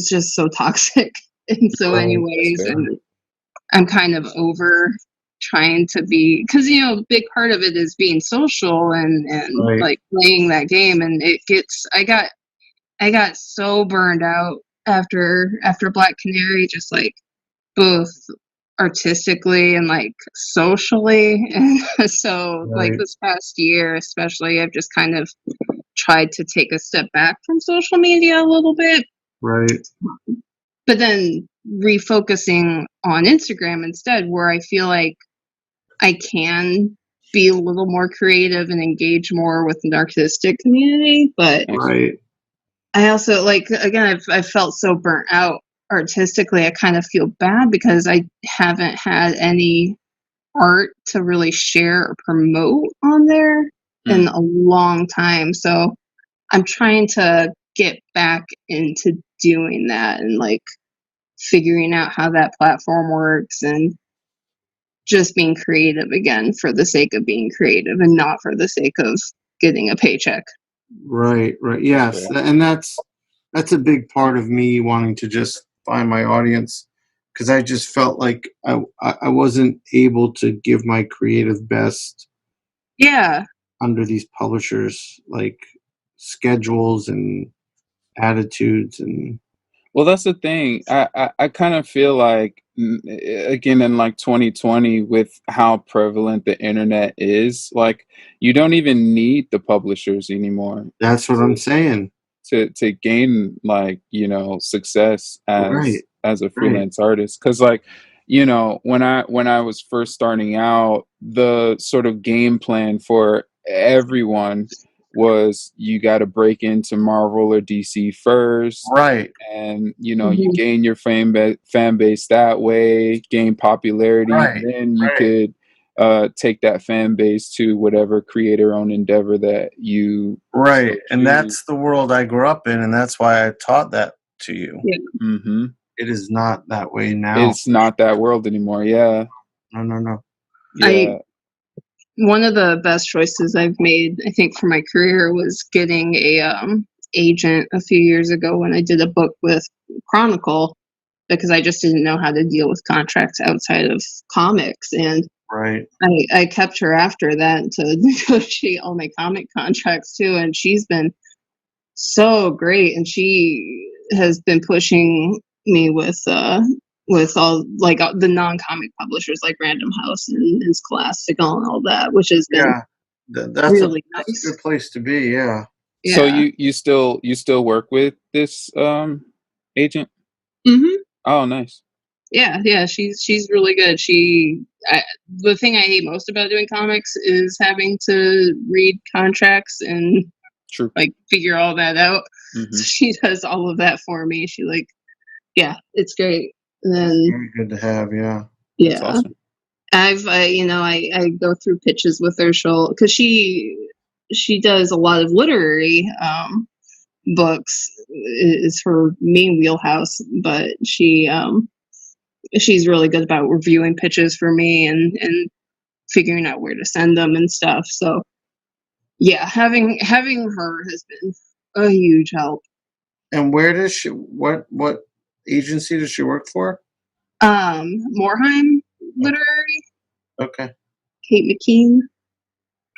just so toxic in so many Right, ways, fair. and I'm kind of over trying to be, because you know, a big part of it is being social and Right. like playing that game, and I got so burned out after Black Canary, just like both artistically and like socially. And so like Right. this past year especially, I've just kind of tried to take a step back from social media a little bit, Right. but then refocusing on Instagram instead, where I feel like I can be a little more creative and engage more with an artistic community, but Right. I also, like, again, I've felt so burnt out artistically. I kind of feel bad because I haven't had any art to really share or promote on there in a long time. So I'm trying to get back into doing that and like figuring out how that platform works and just being creative again for the sake of being creative and not for the sake of getting a paycheck. Right. Yes, Cool. and that's a big part of me wanting to just find my audience, because I just felt like I wasn't able to give my creative best Yeah. under these publishers, like schedules and attitudes and Well, that's the thing. I kind of feel like, again, in like 2020, with how prevalent the internet is, like you don't even need the publishers anymore that's what I'm saying. to gain, like, success Right. as a Right. freelance artist. Because, like, when I was first starting out, the sort of game plan for everyone was you got to break into Marvel or DC first, Right. and you gain your fan base that way, gain popularity, Right. then you Right. could take that fan base to whatever creator-owned endeavor that you so Right. And choose. that's the world I grew up in, and that's why I taught that to you. Yeah. Mm-hmm. It is not that way now. It's not that world anymore. Yeah. No. Yeah. One of the best choices I've made, I think, for my career was getting a agent a few years ago when I did a book with Chronicle, because I just didn't know how to deal with contracts outside of comics. And Right. I kept her after that to negotiate all my comic contracts too. And she's been so great. And she has been pushing me with all like the non-comic publishers like Random House and Scholastic and all that, which has been Yeah. That's really a nice. good place to be. Yeah. So Yeah. you still work with this agent? Hmm. Oh, nice. Yeah, she's really good. The thing I hate most about doing comics is having to read contracts and True. like figure all that out. Mm-hmm. So she does all of that for me. She like, yeah, it's great. And then Very good to have. Yeah. That's yeah, awesome. I go through pitches with her. Because she does a lot of literary books is her main wheelhouse, but she's really good about reviewing pitches for me and figuring out where to send them and stuff. So yeah, having her has been a huge help. And where does she? What agency does she work for? Morheim Literary, Okay. Kate McKean.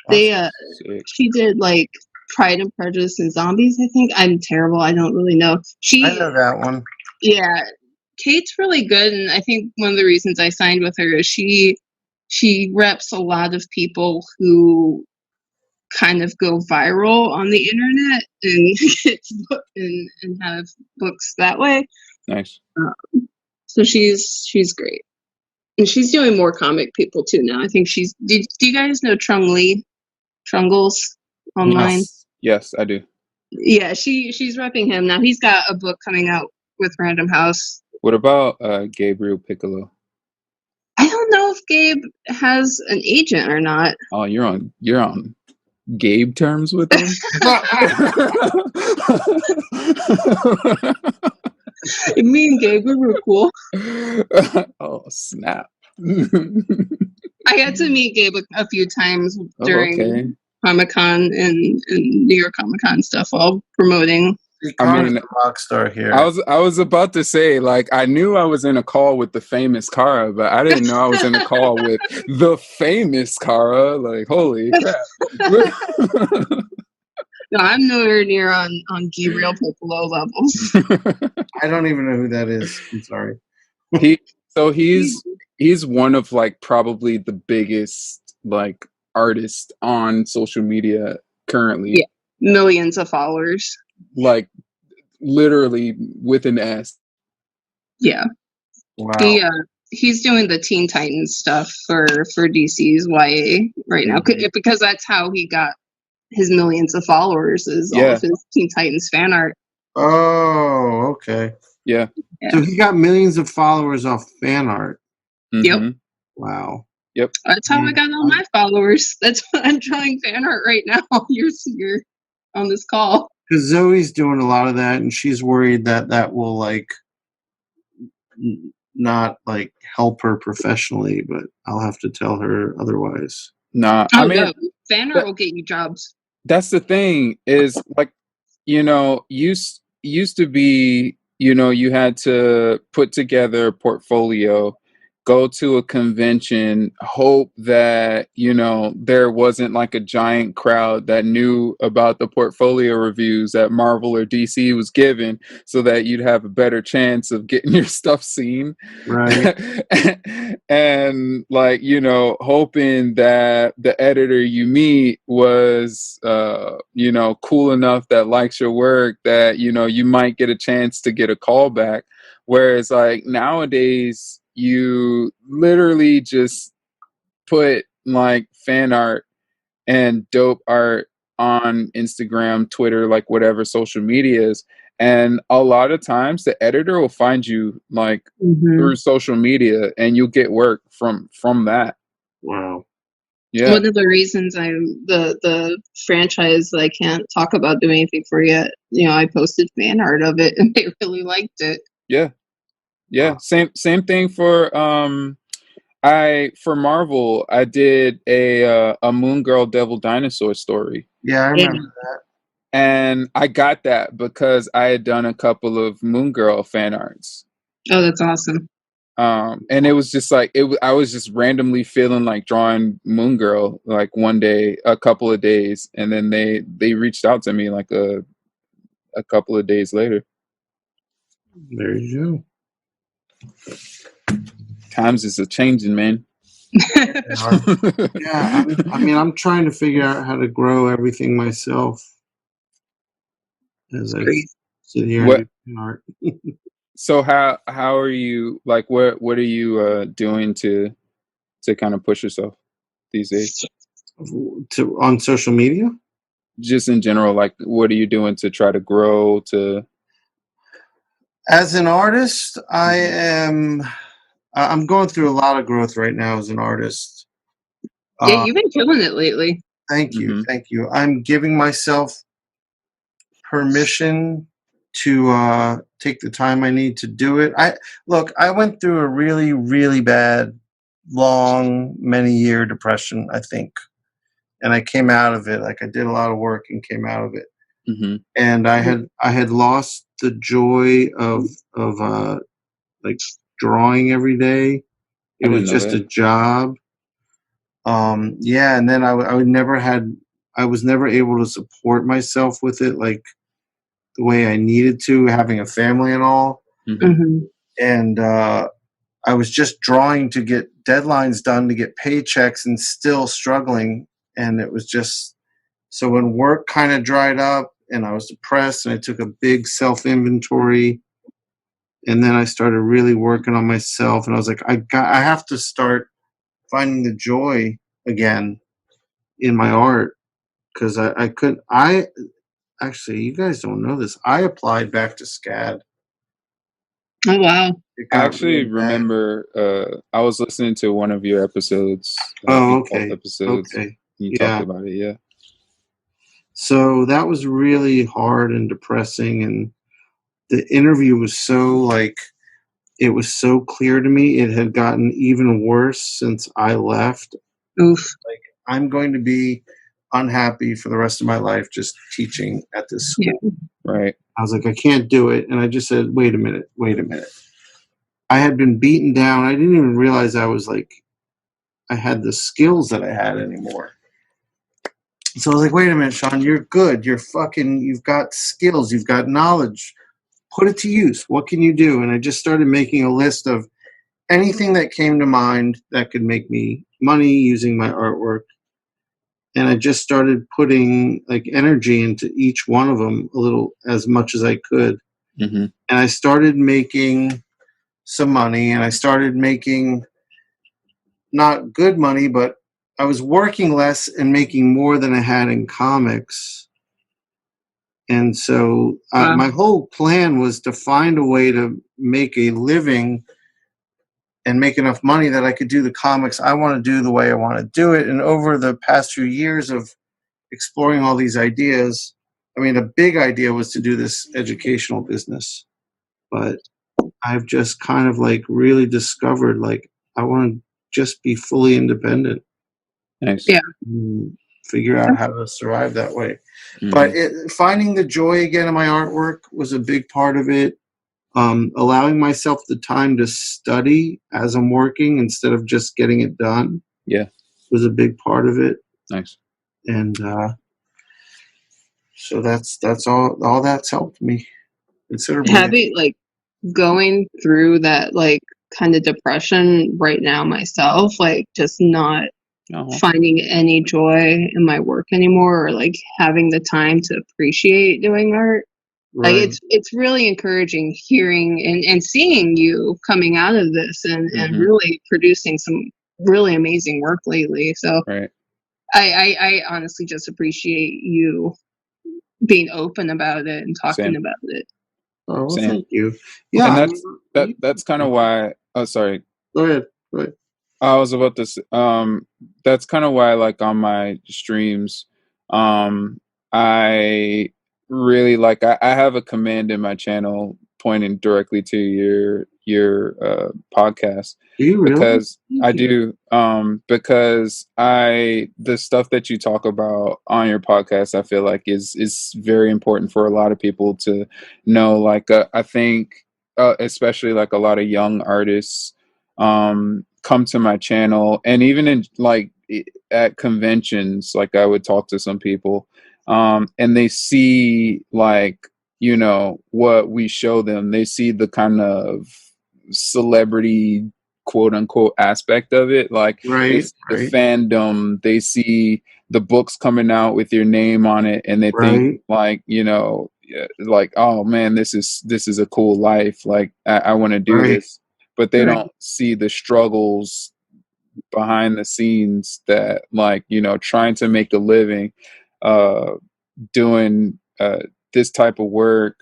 They Sick. she did like Pride and Prejudice and Zombies, I think. I'm terrible. I don't really know. I know that one. Yeah, Kate's really good, and I think one of the reasons I signed with her is she reps a lot of people who kind of go viral on the internet and and have books that way. Nice. So she's great, and she's doing more comic people too now. I think she's. Do you guys know Trung Lee? Trungles online? Yes, I do. Yeah, she's repping him now. He's got a book coming out with Random House. What about Gabriel Piccolo? I don't know if Gabe has an agent or not. Oh, you're on Gabe terms with him? Me and Gabe, we were cool. Oh, snap. I got to meet Gabe a few times during okay. Comic-Con and New York Comic-Con stuff while promoting. I mean, a rock star here. I was about to say, like, I knew I was in a call with the famous Cara, but I didn't know I was in a call with the famous Cara. Like, holy crap. No, I'm nowhere near on Gabriel Piccolo levels. I don't even know who that is. I'm sorry. He's one of like probably the biggest like artists on social media currently. Yeah, millions of followers. Like literally with an S. Yeah. Wow. he's doing the Teen Titans stuff for DC's YA right now because that's how he got his millions of followers, is all of his Teen Titans fan art. Oh, okay. Yeah. So he got millions of followers off fan art. Yep. Wow. Yep. That's how I got all my followers. That's why I'm drawing fan art right now. You're on this call. Because Zoe's doing a lot of that, and she's worried that will like not like help her professionally. But I'll have to tell her otherwise. Nah, I mean, no. Fan art will get you jobs. That's the thing. Is like, used to be, you had to put together a portfolio, go to a convention, hope that, there wasn't like a giant crowd that knew about the portfolio reviews that Marvel or DC was giving, so that you'd have a better chance of getting your stuff seen. Right. And like, hoping that the editor you meet was, cool enough that likes your work, that, you might get a chance to get a call back. Whereas like nowadays, you literally just put like fan art and dope art on Instagram, Twitter, like whatever social media is. And a lot of times the editor will find you like through social media, and you'll get work from that. Wow. Yeah. One of the reasons I'm the franchise that I can't talk about doing anything for yet, I posted fan art of it and they really liked it. Yeah. Yeah. Wow. Same thing for for Marvel, I did a Moon Girl Devil Dinosaur story. Yeah, I remember that. And I got that because I had done a couple of Moon Girl fan arts. Oh, that's awesome. And it was just like I was just randomly feeling like drawing Moon Girl like one day, a couple of days, and then they reached out to me like a couple of days later. There you go. Times is a changing, man. Yeah, I'm trying to figure out how to grow everything myself as I sit here and do art. So how are you, like, what are you doing to kind of push yourself these days? On social media? Just in general, like, what are you doing to try to grow to? As an artist, I'm going through a lot of growth right now as an artist. Yeah, you've been killing it lately. Thank you. Thank you. I'm giving myself permission to take the time I need to do it. I went through a really, really bad, long, many-year depression, I think. And I came out of it. Like, I did a lot of work and came out of it. And I had lost the joy of like drawing every day. It was just a job. Yeah, and then I was never able to support myself with it like the way I needed to, having a family and all. And I was just drawing to get deadlines done, to get paychecks, and still struggling. And it was just, so when work kind of dried up and I was depressed, and I took a big self-inventory, and then I started really working on myself, and I was like, I have to start finding the joy again in my art, because actually, you guys don't know this, I applied back to SCAD. Oh, wow. I actually remember I was listening to one of your episodes. Okay. Episodes. Okay. You talked about it, yeah. So that was really hard and depressing, and the interview was so it was so clear to me it had gotten even worse since I left. Oof. Like, I'm going to be unhappy for the rest of my life just teaching at this school. Yeah. Right. I was like, I can't do it. And I just said, wait a minute. I had been beaten down. I didn't even realize I had the skills that I had anymore. So I was like, wait a minute, Shawn, you're good. You've got skills. You've got knowledge. Put it to use. What can you do? And I just started making a list of anything that came to mind that could make me money using my artwork. And I just started putting like energy into each one of them a little, as much as I could. And I started making some money, and I started making not good money, but I was working less and making more than I had in comics. And so my whole plan was to find a way to make a living and make enough money that I could do the comics I want to do the way I want to do it. And over the past few years of exploring all these ideas, I mean, a big idea was to do this educational business. But I've just kind of like really discovered, like, I want to just be fully independent. Nice. Yeah. And figure out how to survive that way. Mhm. But finding the joy again in my artwork was a big part of it. Allowing myself the time to study as I'm working instead of just getting it done. Yeah. Was a big part of it. Nice. And so that's all that's helped me considerably. Having like going through that like kind of depression right now myself, like just not finding any joy in my work anymore, or like having the time to appreciate doing art. Right. Like it's really encouraging hearing and seeing you coming out of this and really producing some really amazing work lately. So right. I honestly just appreciate you being open about it and talking about it. Oh, well, Same. thank you. Yeah, and that's kind of why. Oh, sorry. Go ahead. I was about to say, that's kind of why, like, on my streams, I really like, I have a command in my channel pointing directly to your podcast. Do you really? Because I do, because the stuff that you talk about on your podcast, I feel like is very important for a lot of people to know. Like, I think, especially like a lot of young artists, come to my channel, and even in like at conventions, like I would talk to some people, and they see, like, you know, what we show them. They see the kind of celebrity, quote unquote, aspect of it. Like, they see the fandom, they see the books coming out with your name on it, and they think, like, you know, like, oh man, this is a cool life. Like, I want to do this. But they don't see the struggles behind the scenes that, like, you know, trying to make a living, doing this type of work,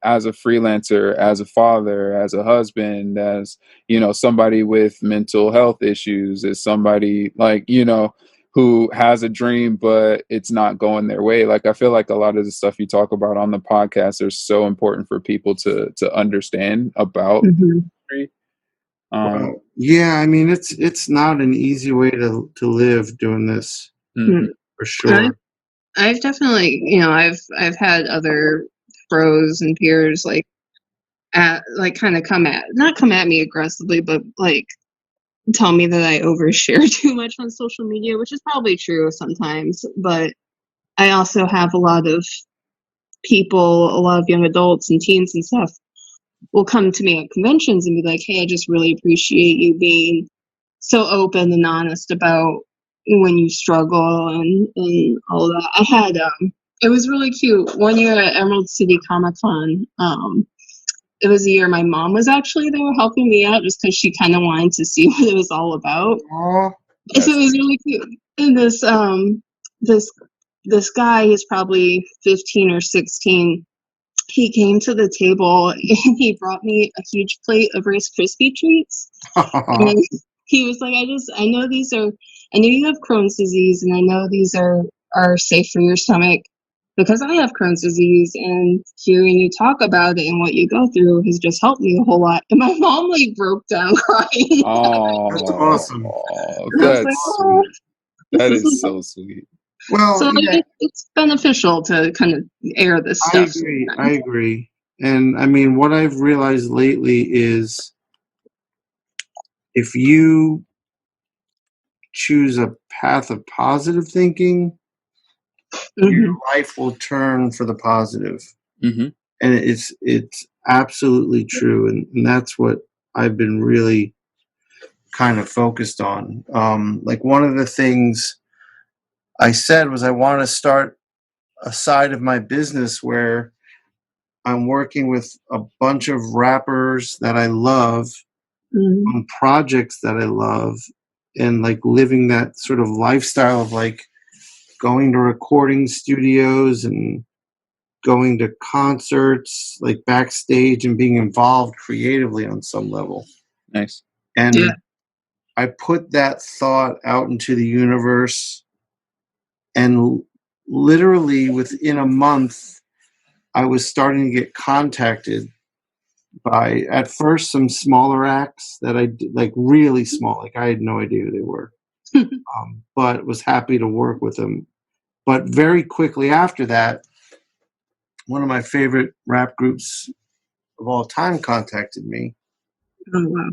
as a freelancer, as a father, as a husband, as, you know, somebody with mental health issues, as somebody, like, you know, who has a dream but it's not going their way. Like, I feel like a lot of the stuff you talk about on the podcast are so important for people to understand about. Yeah, I mean, it's not an easy way to live doing this, for sure. I've definitely, you know, I've had other bros and peers like kind of not come at me aggressively, but like tell me that I overshare too much on social media, which is probably true sometimes. But I also have a lot of people, a lot of young adults and teens and stuff will come to me at conventions and be like, hey, I just really appreciate you being so open and honest about when you struggle and all that. I had it was really cute. One year at Emerald City Comic Con, it was a year my mom was actually there helping me out just because she kind of wanted to see what it was all about. So it was really cute. And this guy, he's probably 15 or 16. He came to the table and he brought me a huge plate of Rice Krispie treats. And he was like, I know you have Crohn's disease, and I know these are safe for your stomach because I have Crohn's disease, and hearing you talk about it and what you go through has just helped me a whole lot. And my mom like broke down crying. Oh, that's awesome. That is so sweet. Well, so it's beneficial to kind of air this stuff. I agree. And I mean, what I've realized lately is if you choose a path of positive thinking, your life will turn for the positive. And it's absolutely true. And that's what I've been really kind of focused on. Like, one of the things I said was I want to start a side of my business where I'm working with a bunch of rappers that I love on projects that I love, and like living that sort of lifestyle of like going to recording studios and going to concerts, like backstage, and being involved creatively on some level. Nice. And Yeah. I put that thought out into the universe, and literally within a month, I was starting to get contacted by, at first, some smaller acts that I did, like really small, like I had no idea who they were, but was happy to work with them. But very quickly after that, one of my favorite rap groups of all time contacted me. Oh, wow.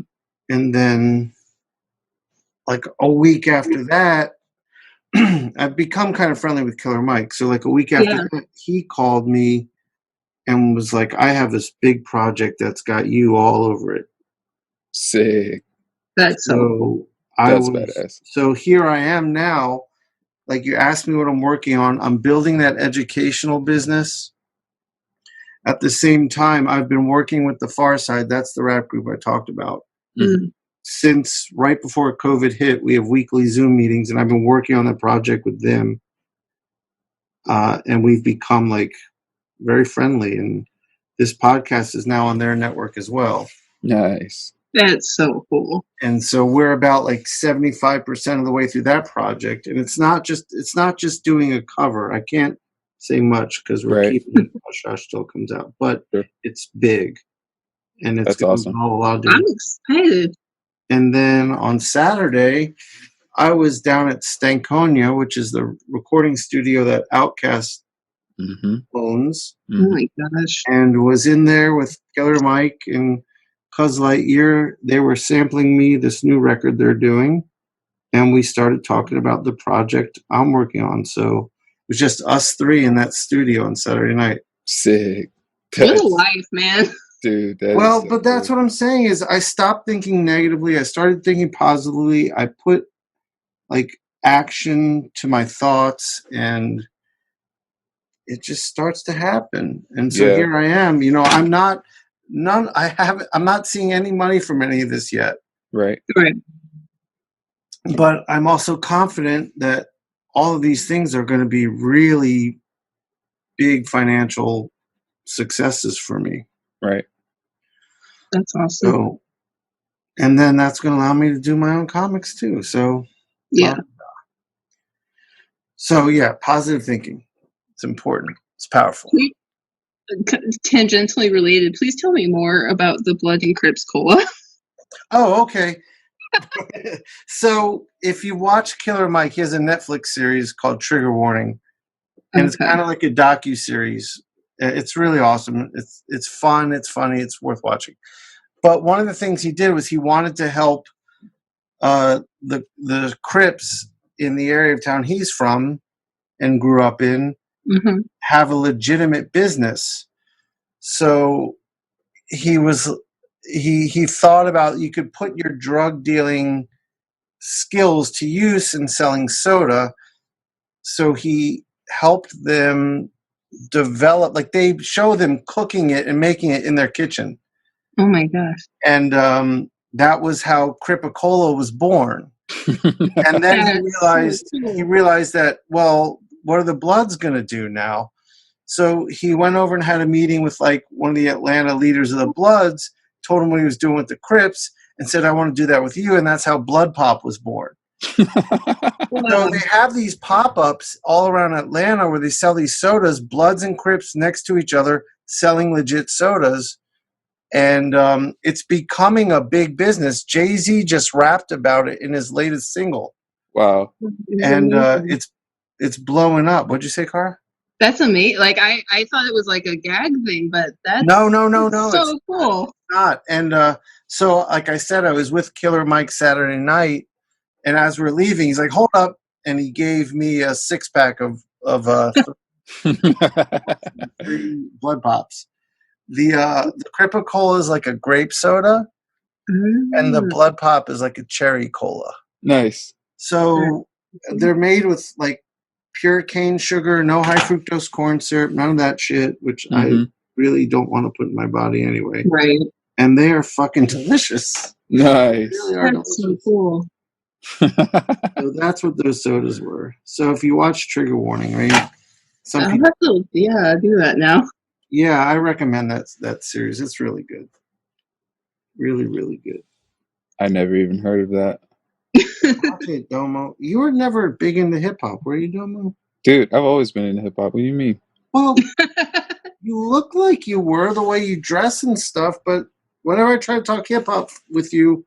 And then, like a week after that, I've become kind of friendly with Killer Mike. So, like a week after that, he called me and was like, I have this big project that's got you all over it. Sick. That's so That's badass. So here I am now. Like, you asked me what I'm working on. I'm building that educational business. At the same time, I've been working with the Pharcyde. That's the rap group I talked about. Since right before COVID hit, we have weekly Zoom meetings, and I've been working on that project with them. And we've become like very friendly. And this podcast is now on their network as well. Nice. That's so cool. And so we're about like 75% of the way through that project. And it's not just doing a cover. I can't say much because we're keeping it hush till it comes out. But it's big. And it's going to involve a lot of different. I'm excited. And then on Saturday, I was down at Stankonia, which is the recording studio that Outkast owns. Oh my gosh. And was in there with Killer Mike and Cuz Lightyear. They were sampling me this new record they're doing. And we started talking about the project I'm working on. So it was just us three in that studio on Saturday night. Sick. What a life, man. Dude, but that's what I'm saying is I stopped thinking negatively. I started thinking positively. I put like action to my thoughts, and it just starts to happen. And so here I am. You know, I'm not seeing any money from any of this yet. Right. But I'm also confident that all of these things are going to be really big financial successes for me. Right. That's awesome. So, and then that's going to allow me to do my own comics too. So, positive thinking. It's important. It's powerful. Tangentially related, please tell me more about the Blood and Crips Cola. Oh, okay. So if you watch Killer Mike, he has a Netflix series called Trigger Warning. And it's kind of like a docu-series. It's really awesome. It's fun. It's funny. It's worth watching. But one of the things he did was he wanted to help the Crips in the area of town he's from and grew up in have a legitimate business. So he thought about, you could put your drug dealing skills to use in selling soda. So he helped them develop, like they show them cooking it and making it in their kitchen. Oh my gosh. And that was how Cripicola was born. And then he realized that, well, what are the Bloods going to do now? So he went over and had a meeting with like one of the Atlanta leaders of the Bloods, told him what he was doing with the Crips, and said, I want to do that with you. And that's how Blood Pop was born. So they have these pop-ups all around Atlanta where they sell these sodas, Bloods and Crips next to each other, selling legit sodas. And it's becoming a big business. Jay-Z just rapped about it in his latest single. Wow. And it's blowing up. What'd you say, Cara? That's amazing. Like I thought it was like a gag thing, but that's no. So cool. It's not. And so, like I said, I was with Killer Mike Saturday night, and as we're leaving, he's like, "Hold up!" and he gave me a 6-pack of three Blood Pops. The Cripicola is like a grape soda, and the Blood Pop is like a cherry cola. Nice. So they're made with like pure cane sugar, no high fructose corn syrup, none of that shit, which I really don't want to put in my body anyway. Right. And they are fucking delicious. Nice. They really are That's so delicious. cool. So that's what those sodas were. So if you watch Trigger Warning, right? Some I'll people, have to, do that now. yeah, I recommend that series. It's really good. Really, really good. I never even heard of that. Watch it, Domo. You were never big into hip hop, were you, Domo? Dude, I've always been into hip hop. What do you mean? Well, you look like you were the way you dress and stuff, but whenever I try to talk hip hop with you,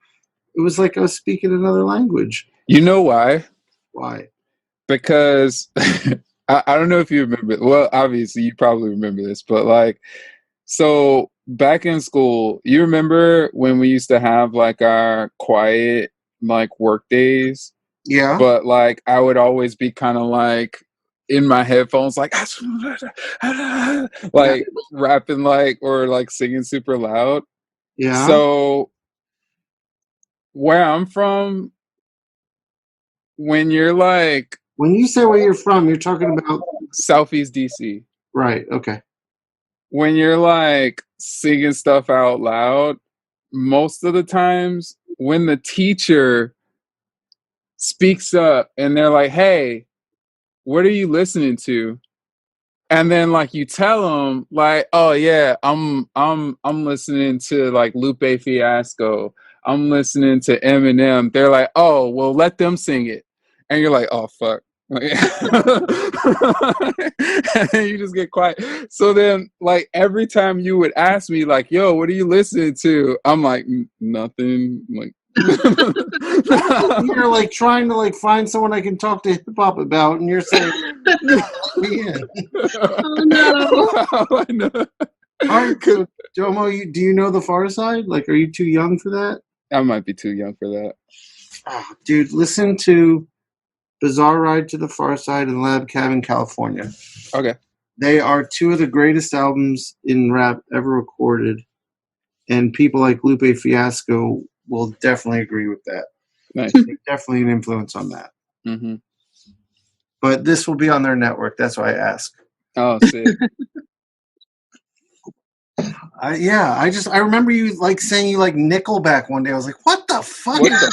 it was like I was speaking another language. You know why? Why? Because I don't know if you remember. Well, obviously you probably remember this, but like, so back in school, you remember when we used to have like our quiet like work days? Yeah. But like I would always be kind of like in my headphones, like like rapping like or like singing super loud. Yeah. So where I'm from, when you're like When you say where you're from, you're talking about Southeast DC, right. Okay. when you're like singing stuff out loud, most of the times when the teacher speaks up and they're like, "Hey, what are you listening to?" And then like you tell them like, "Oh yeah, I'm listening to like Lupe Fiasco. I'm listening to Eminem." They're like, "Oh, well, let them sing it." And you're like, "Oh fuck." And then you just get quiet. So then like every time you would ask me like, "Yo, what are you listening to?" I'm like, "Nothing." Like You're like trying to like find someone I can talk to hip hop about, and you're saying, "Yeah." Oh no. I know. All right, so Domo, do you know the Pharcyde? Like, are you too young for that? I might be too young for that. Oh, dude, listen to Bizarre Ride to the Pharcyde and Lab Cabin, California. Okay. They are two of the greatest albums in rap ever recorded, and people like Lupe Fiasco will definitely agree with that. Nice. They're definitely an influence on that. Mm-hmm. But this will be on their network. That's why I ask. Oh, sick. I remember you like saying you like Nickelback one day. I was like, what the fuck? What the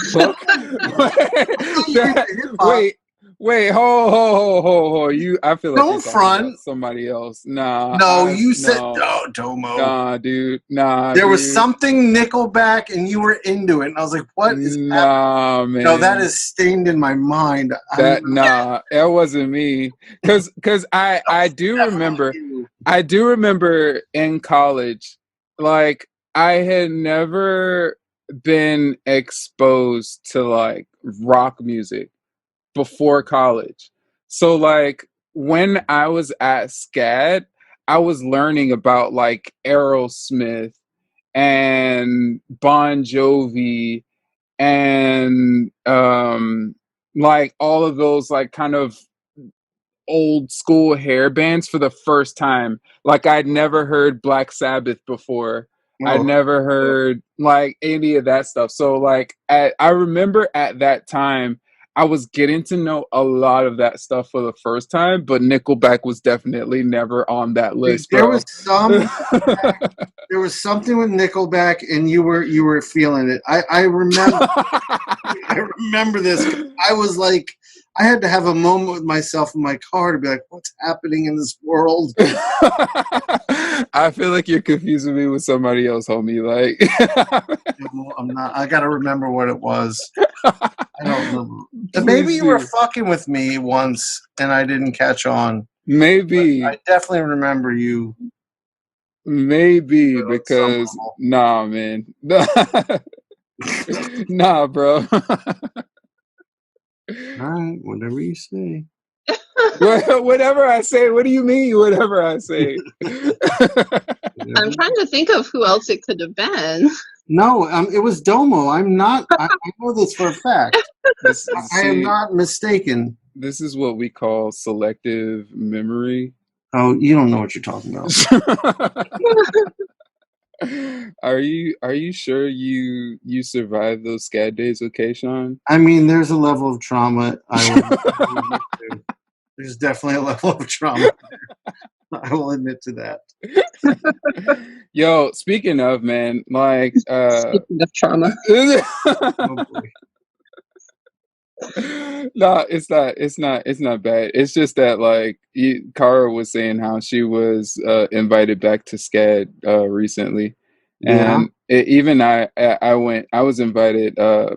fuck? Wait, ho. I feel like Don't you're talking front. about somebody else. Nah. No, you said no, Domo. Nah, dude. Nah. There was something Nickelback and you were into it. And I was like, what is happening? Man. No, that is stained in my mind. That wasn't me. Cause I do remember in college, like I had never been exposed to like rock music before college. So like when I was at SCAD, I was learning about like Aerosmith and Bon Jovi and like all of those like kind of old school hair bands for the first time. Like I'd never heard Black Sabbath before. I'd never heard like any of that stuff. So like I remember at that time I was getting to know a lot of that stuff for the first time, but Nickelback was definitely never on that list. There bro. was there was something with Nickelback, and you were feeling it. I remember. I remember this. I was like, I had to have a moment with myself in my car to be like, what's happening in this world? I feel like you're confusing me with somebody else, homie. Like, No, I'm not. I got to remember what it was. I don't remember. Maybe you were fucking with me once and I didn't catch on. Maybe. But I definitely remember you. Maybe because, nah, man. Nah, bro. All right, whatever you say. Whatever I say. What do you mean? Whatever I say. I'm trying to think of who else it could have been. No, it was Domo. I'm not. I know this for a fact. I am not mistaken. This is what we call selective memory. Oh, you don't know what you're talking about. Are you sure you survived those SCAD days, okay, Shawn? I mean, there's a level of trauma. There's definitely a level of trauma there. I will admit to that. Yo, speaking of, man, like Speaking of trauma. Oh boy. no, it's not bad. It's just that like Cara was saying how she was invited back to SCAD recently. Yeah. And I was invited.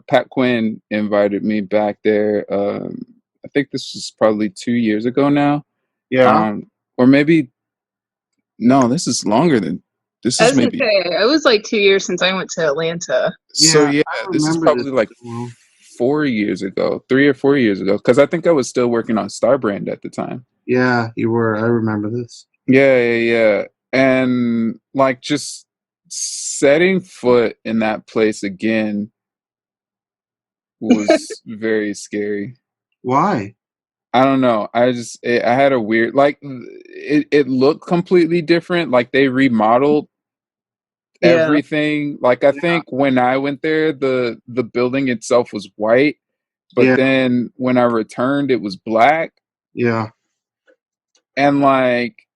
Pat Quinn invited me back there. I think this was probably 2 years ago now. Yeah. Or maybe no, this is longer than this I is was gonna maybe. say it was like 2 years since I went to Atlanta. So Yeah. yeah, I this is remember this. probably like Well, 4 years ago, 3 or 4 years ago, because I think I was still working on Starbrand at the time. yeah, you were. I remember this. Yeah. And like just setting foot in that place again was very scary. Why? I don't know. I had a weird like it looked completely different. Like they remodeled Yeah. everything. Like I Yeah. think when I went there, the building itself was white, but Yeah. then when I returned, it was black. Yeah. And like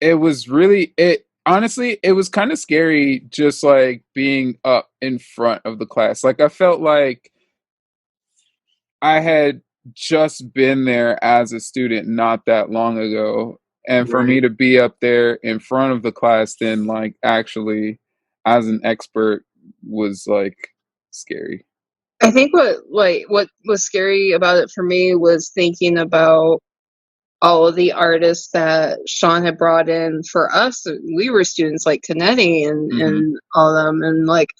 it was really it honestly it was kind of scary just like being up in front of the class. Like I felt like I had just been there as a student not that long ago, and for me Right. to be up there in front of the class then like actually as an expert was like scary. I think what was scary about it for me was thinking about all of the artists that Shawn had brought in for us. We were students like Canetti Hmm. and all of them, and like,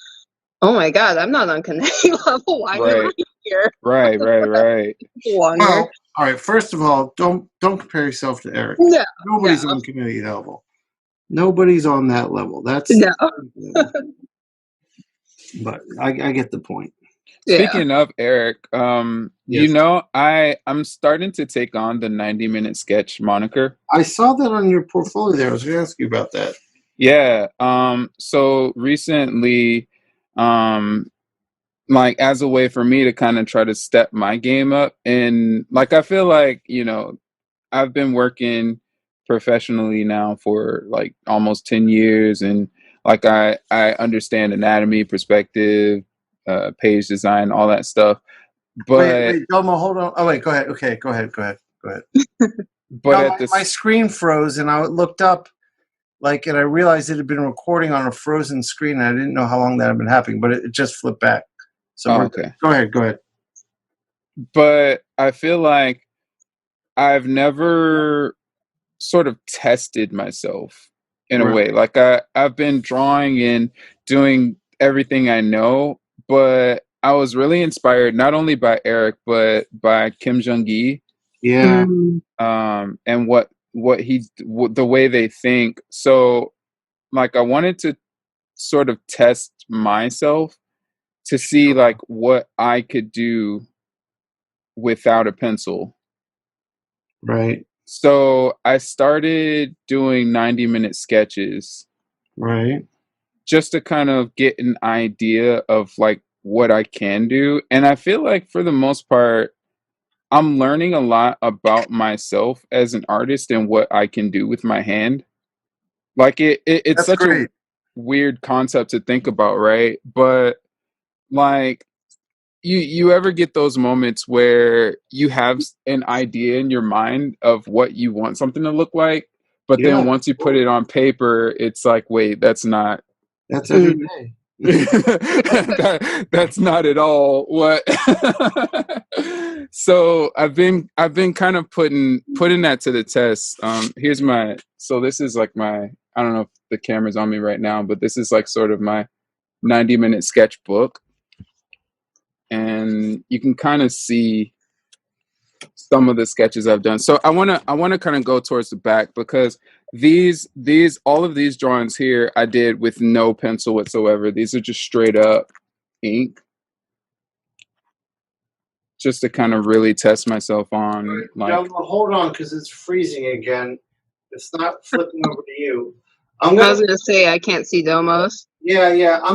oh my god, I'm not on Canetti level. Why am I Right, here right. longer? Well, all right. First of all, don't compare yourself to Eric. No, Nobody's no, on community level. Nobody's on that level. That's no. but I get the point. Yeah. Speaking of Eric, Yes. I'm starting to take on the 90-minute sketch moniker. I saw that on your portfolio there. I was going to ask you about that. Yeah. So recently, um, like as a way for me to kind of try to step my game up, and like I feel like I've been working professionally now for like almost 10 years, and like I understand anatomy, perspective, page design, all that stuff. But Wait, Domo, hold on. Oh, wait, go ahead. Okay, go ahead. but No, at my this screen froze, and I looked up, and I realized it had been recording on a frozen screen, and I didn't know how long that had been happening, but it just flipped back. So oh, we're good. okay. Go ahead. But I feel like I've never sort of tested myself in a Right. way. Like I've been drawing and doing everything I know, but I was really inspired not only by Eric but by Kim Jung-gi, Yeah. and the way they think. So like I wanted to sort of test myself to see like what I could do without a pencil. Right. So I started doing 90-minute sketches Right. just to kind of get an idea of like what I can do. And I feel like for the most part, I'm learning a lot about myself as an artist and what I can do with my hand. Like it's That's such a great. weird concept to think about, right? But like you ever get those moments where you have an idea in your mind of what you want something to look like, but Yeah. then once you put it on paper, it's like, wait, that's not That's every day. that's not at all what. So I've been kind of putting that to the test. Here's my so this is like my I don't know if the camera's on me right now, but this is like sort of my 90-minute sketchbook, and you can kind of see some of the sketches I've done. So I wanna kind of go towards the back because these all of these drawings here I did with no pencil whatsoever. These are just straight up ink, just to kind of really test myself on like. Hold on, because it's freezing again. It's not flipping over to you. I was gonna say I can't see Domos. Yeah. I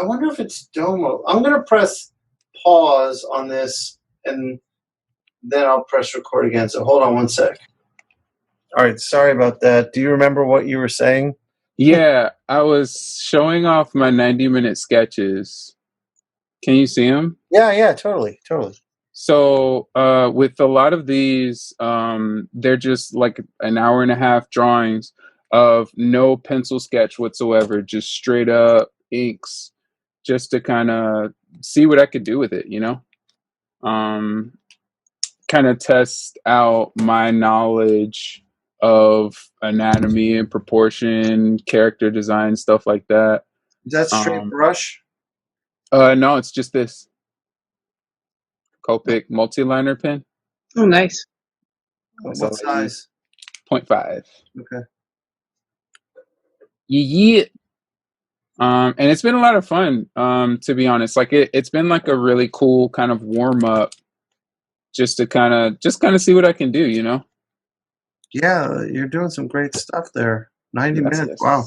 wonder if it's Domo. I'm gonna press pause on this, and then I'll press record again. So hold on one sec. All right, sorry about that. Do you remember what you were saying? Yeah, I was showing off my 90-minute sketches. Can you see them? Yeah, totally. So with a lot of these, they're just like an hour and a half drawings of no pencil sketch whatsoever, just straight up inks, just to kind of see what I could do with it, you know? Um, kind of test out my knowledge of anatomy and proportion, character design, stuff like that. Is that straight Um, brush? no, it's just this Copic multi-liner pen. Oh, nice. That's What all I use. size? 0.5. Okay. Yeah. And it's been a lot of fun, to be honest. Like it's been like a really cool kind of warm up just to kind of see what I can do, you know? Yeah, you're doing some great stuff there. 90 Yes, minutes. yes. Wow.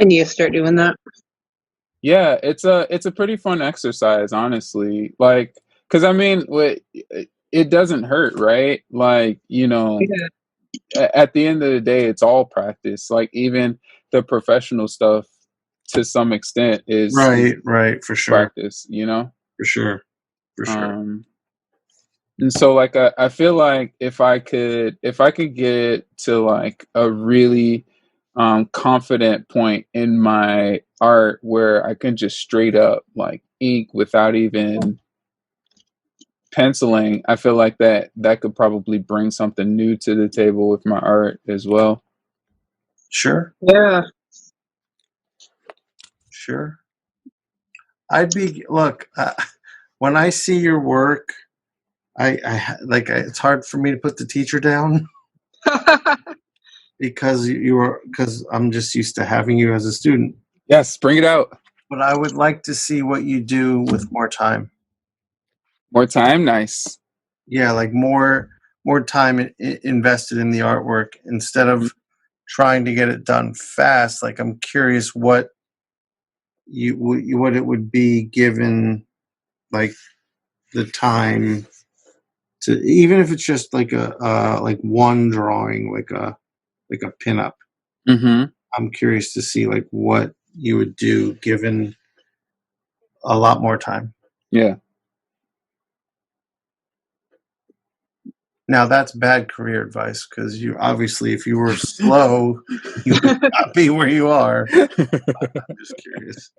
I need to start doing that. Yeah, it's a pretty fun exercise, honestly. Like, because I mean, it doesn't hurt, right? Like, you know, Yeah. at the end of the day, it's all practice. Like even the professional stuff, to some extent, is Right, for sure. practice. You know. For sure. Um, and so like I feel like if I could get to like a really confident point in my art where I can just straight up like ink without even penciling, I feel like that could probably bring something new to the table with my art as well. Sure. Yeah. Sure. Look, when I see your work, it's hard for me to put the teacher down because I'm just used to having you as a student. Yes, bring it out. But I would like to see what you do with more time. More time, nice. Yeah, like more time invested in the artwork instead of trying to get it done fast. Like I'm curious what it would be given like the time to, even if it's just like a like one drawing, like a pinup. Mm-hmm. I'm curious to see like what you would do given a lot more time. Yeah. Now that's bad career advice because you obviously, if you were slow, you would not be where you are. I'm just curious.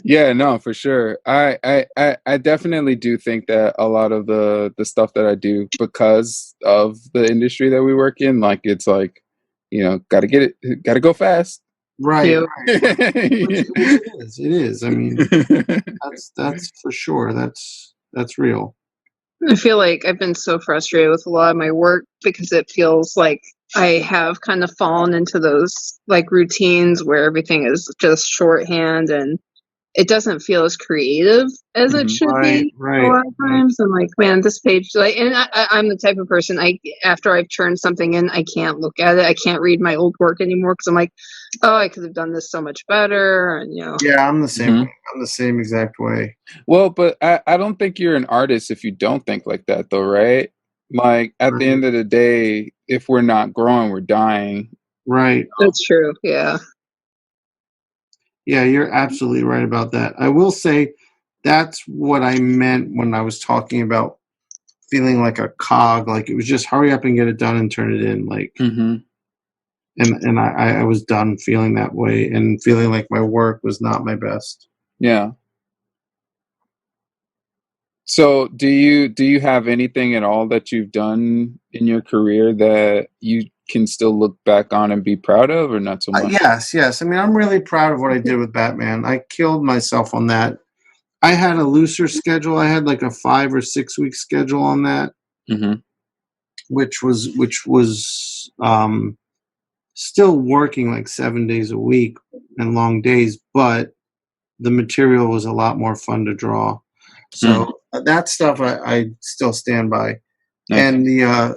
Yeah, no, for sure. I definitely do think that a lot of the stuff that I do, because of the industry that we work in, like it's like, you know, gotta go fast. Right, Yeah. which it is. It is. I mean, that's for sure. That's real. I feel like I've been so frustrated with a lot of my work because it feels like I have kind of fallen into those like routines where everything is just shorthand and it doesn't feel as creative as it Mhm. should be a Right. lot of times. I'm like, man, this page, like, and I'm the type of person, after I've turned something in, I can't look at it. I can't read my old work anymore because I'm like, oh, I could have done this so much better. And, you know, Yeah, I'm the same Mhm. way. I'm the same exact way. Well, but I don't think you're an artist if you don't think like that, though, right? Like at the Right. end of the day, if we're not growing, we're dying. Right. that's true. Yeah. Yeah, you're absolutely right about that. I will say that's what I meant when I was talking about feeling like a cog, like it was just hurry up and get it done and turn it in. Like, Mm-hmm. and I was done feeling that way and feeling like my work was not my best. Yeah. So do you have anything at all that you've done in your career that you can still look back on and be proud of, or not so much? Yes. I mean, I'm really proud of what I did with Batman. I killed myself on that. I had a looser schedule. I had like a 5 or 6 week schedule on that, Mm-hmm. which was still working like 7 days a week and long days, but the material was a lot more fun to draw. So that stuff I still stand by. Nice. And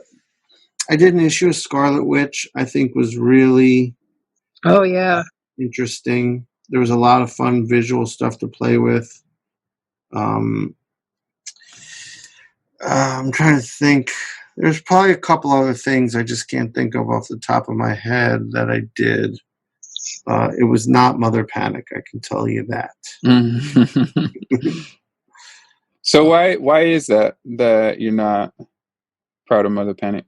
I did an issue of Scarlet Witch. I think was really Oh, yeah. interesting. There was a lot of fun visual stuff to play with. Um, I'm trying to think. There's probably a couple other things I just can't think of off the top of my head that I did. It was not Mother Panic, I can tell you that. So why is that you're not proud of Mother Panic?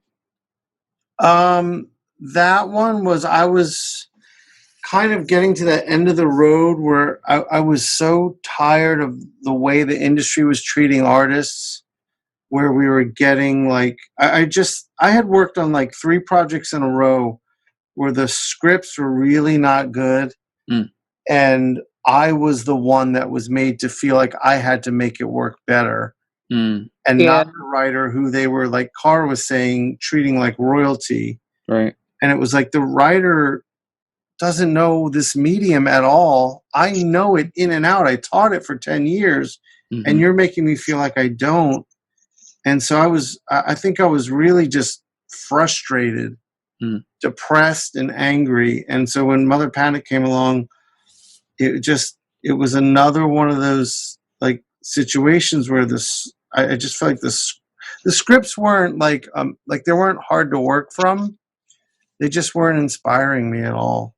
That one was, I was kind of getting to that end of the road where I was so tired of the way the industry was treating artists, where we were getting like, I had worked on like 3 projects in a row where the scripts were really not good. And I was the one that was made to feel like I had to make it work better. And not the writer who they were, like Cara was saying, treating like royalty. Right. And it was like the writer doesn't know this medium at all. I know it in and out. I taught it for 10 years and you're making me feel like I don't. And so I think I was really just frustrated, depressed and angry. And so when Mother Panic came along, it was another one of those like situations where I just felt like the scripts weren't like they weren't hard to work from. They just weren't inspiring me at all.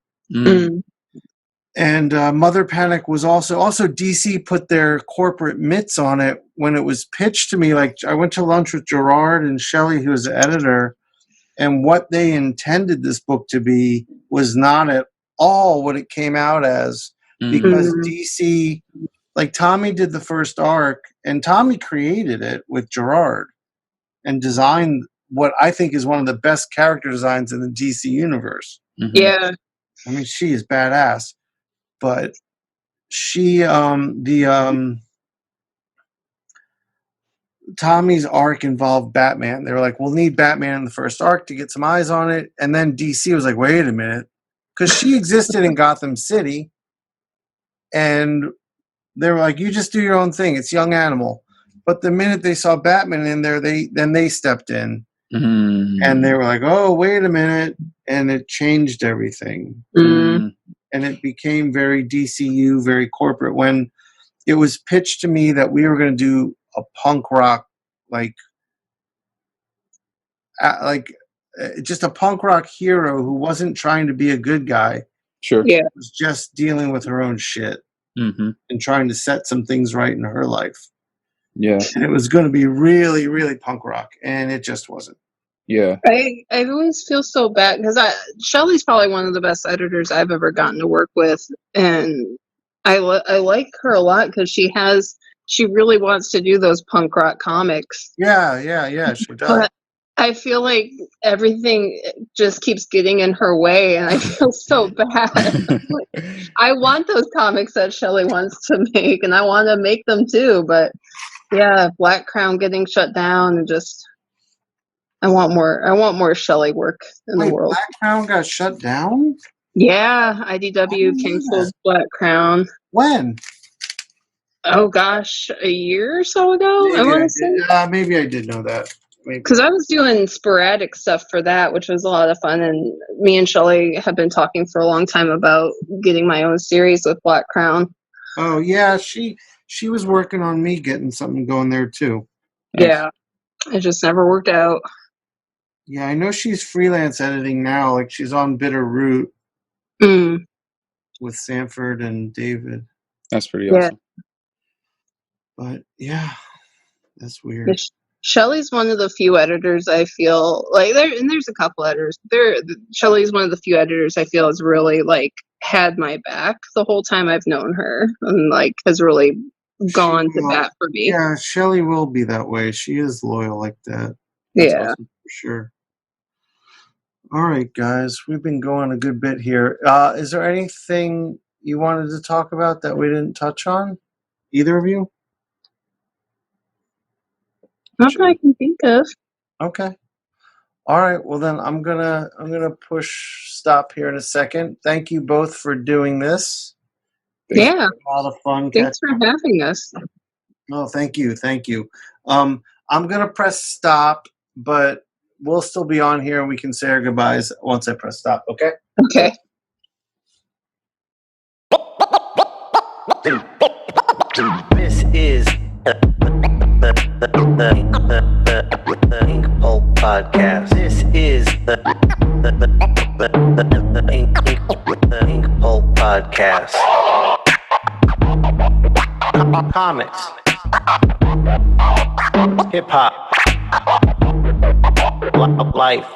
And Mother Panic was also DC put their corporate mitts on it when it was pitched to me. Like I went to lunch with Gerard and Shelley, who was the editor, and what they intended this book to be was not at all what it came out as. Because DC, like Tommy did the first arc, and Tommy created it with Gerard and designed what I think is one of the best character designs in the DC universe. Yeah. I mean, she is badass. But she, Tommy's arc involved Batman. They were like, we'll need Batman in the first arc to get some eyes on it. And then DC was like, wait a minute. Because she existed in Gotham City. And they were like, you just do your own thing. It's Young Animal. But the minute they saw Batman in there, they stepped in. And they were like, oh, wait a minute. And it changed everything. And it became very DCU, very corporate. When it was pitched to me that we were going to do a punk rock, just a punk rock hero who wasn't trying to be a good guy. Sure. Yeah. Was just dealing with her own shit and trying to set some things right in her life. Yeah. And it was going to be really, really punk rock, and it just wasn't. Yeah. I always feel so bad because Shelley's probably one of the best editors I've ever gotten to work with, and I like her a lot because she really wants to do those punk rock comics. Yeah, she does. But I feel like everything just keeps getting in her way, and I feel so bad. I want those comics that Shelley wants to make, and I want to make them too. But yeah, Black Crown getting shut down, and just I want more Shelley work in the world. Black Crown got shut down? Yeah, IDW canceled Black Crown. When? Oh gosh, a year or so ago. I want to say. Maybe I did know that. Because I was doing sporadic stuff for that, which was a lot of fun, and me and Shelley have been talking for a long time about getting my own series with Black Crown. Oh yeah, she was working on me getting something going there too. Yeah, it just never worked out. Yeah, I know she's freelance editing now. Like she's on Bitter Root with Sanford and David. That's pretty awesome. But yeah, that's weird. Shelley's one of the few editors I feel like there's a couple editors. Shelley's one of the few editors I feel has really like had my back the whole time I've known her, and like has really gone to bat for me. Yeah, Shelley will be that way. She is loyal like that. That's awesome, for sure. All right, guys, we've been going a good bit here. Is there anything you wanted to talk about that we didn't touch on? Either of you? Not that I can think of. Okay. All right. Well, then I'm gonna push stop here in a second. Thank you both for doing this. Yeah. A lot of fun. Thanks for having us. Oh, thank you. I'm gonna press stop, but we'll still be on here and we can say our goodbyes once I press stop. Okay. Okay. This is Inkpulp Podcast. This is the Inkpulp Podcast. Comics, hip hop, life.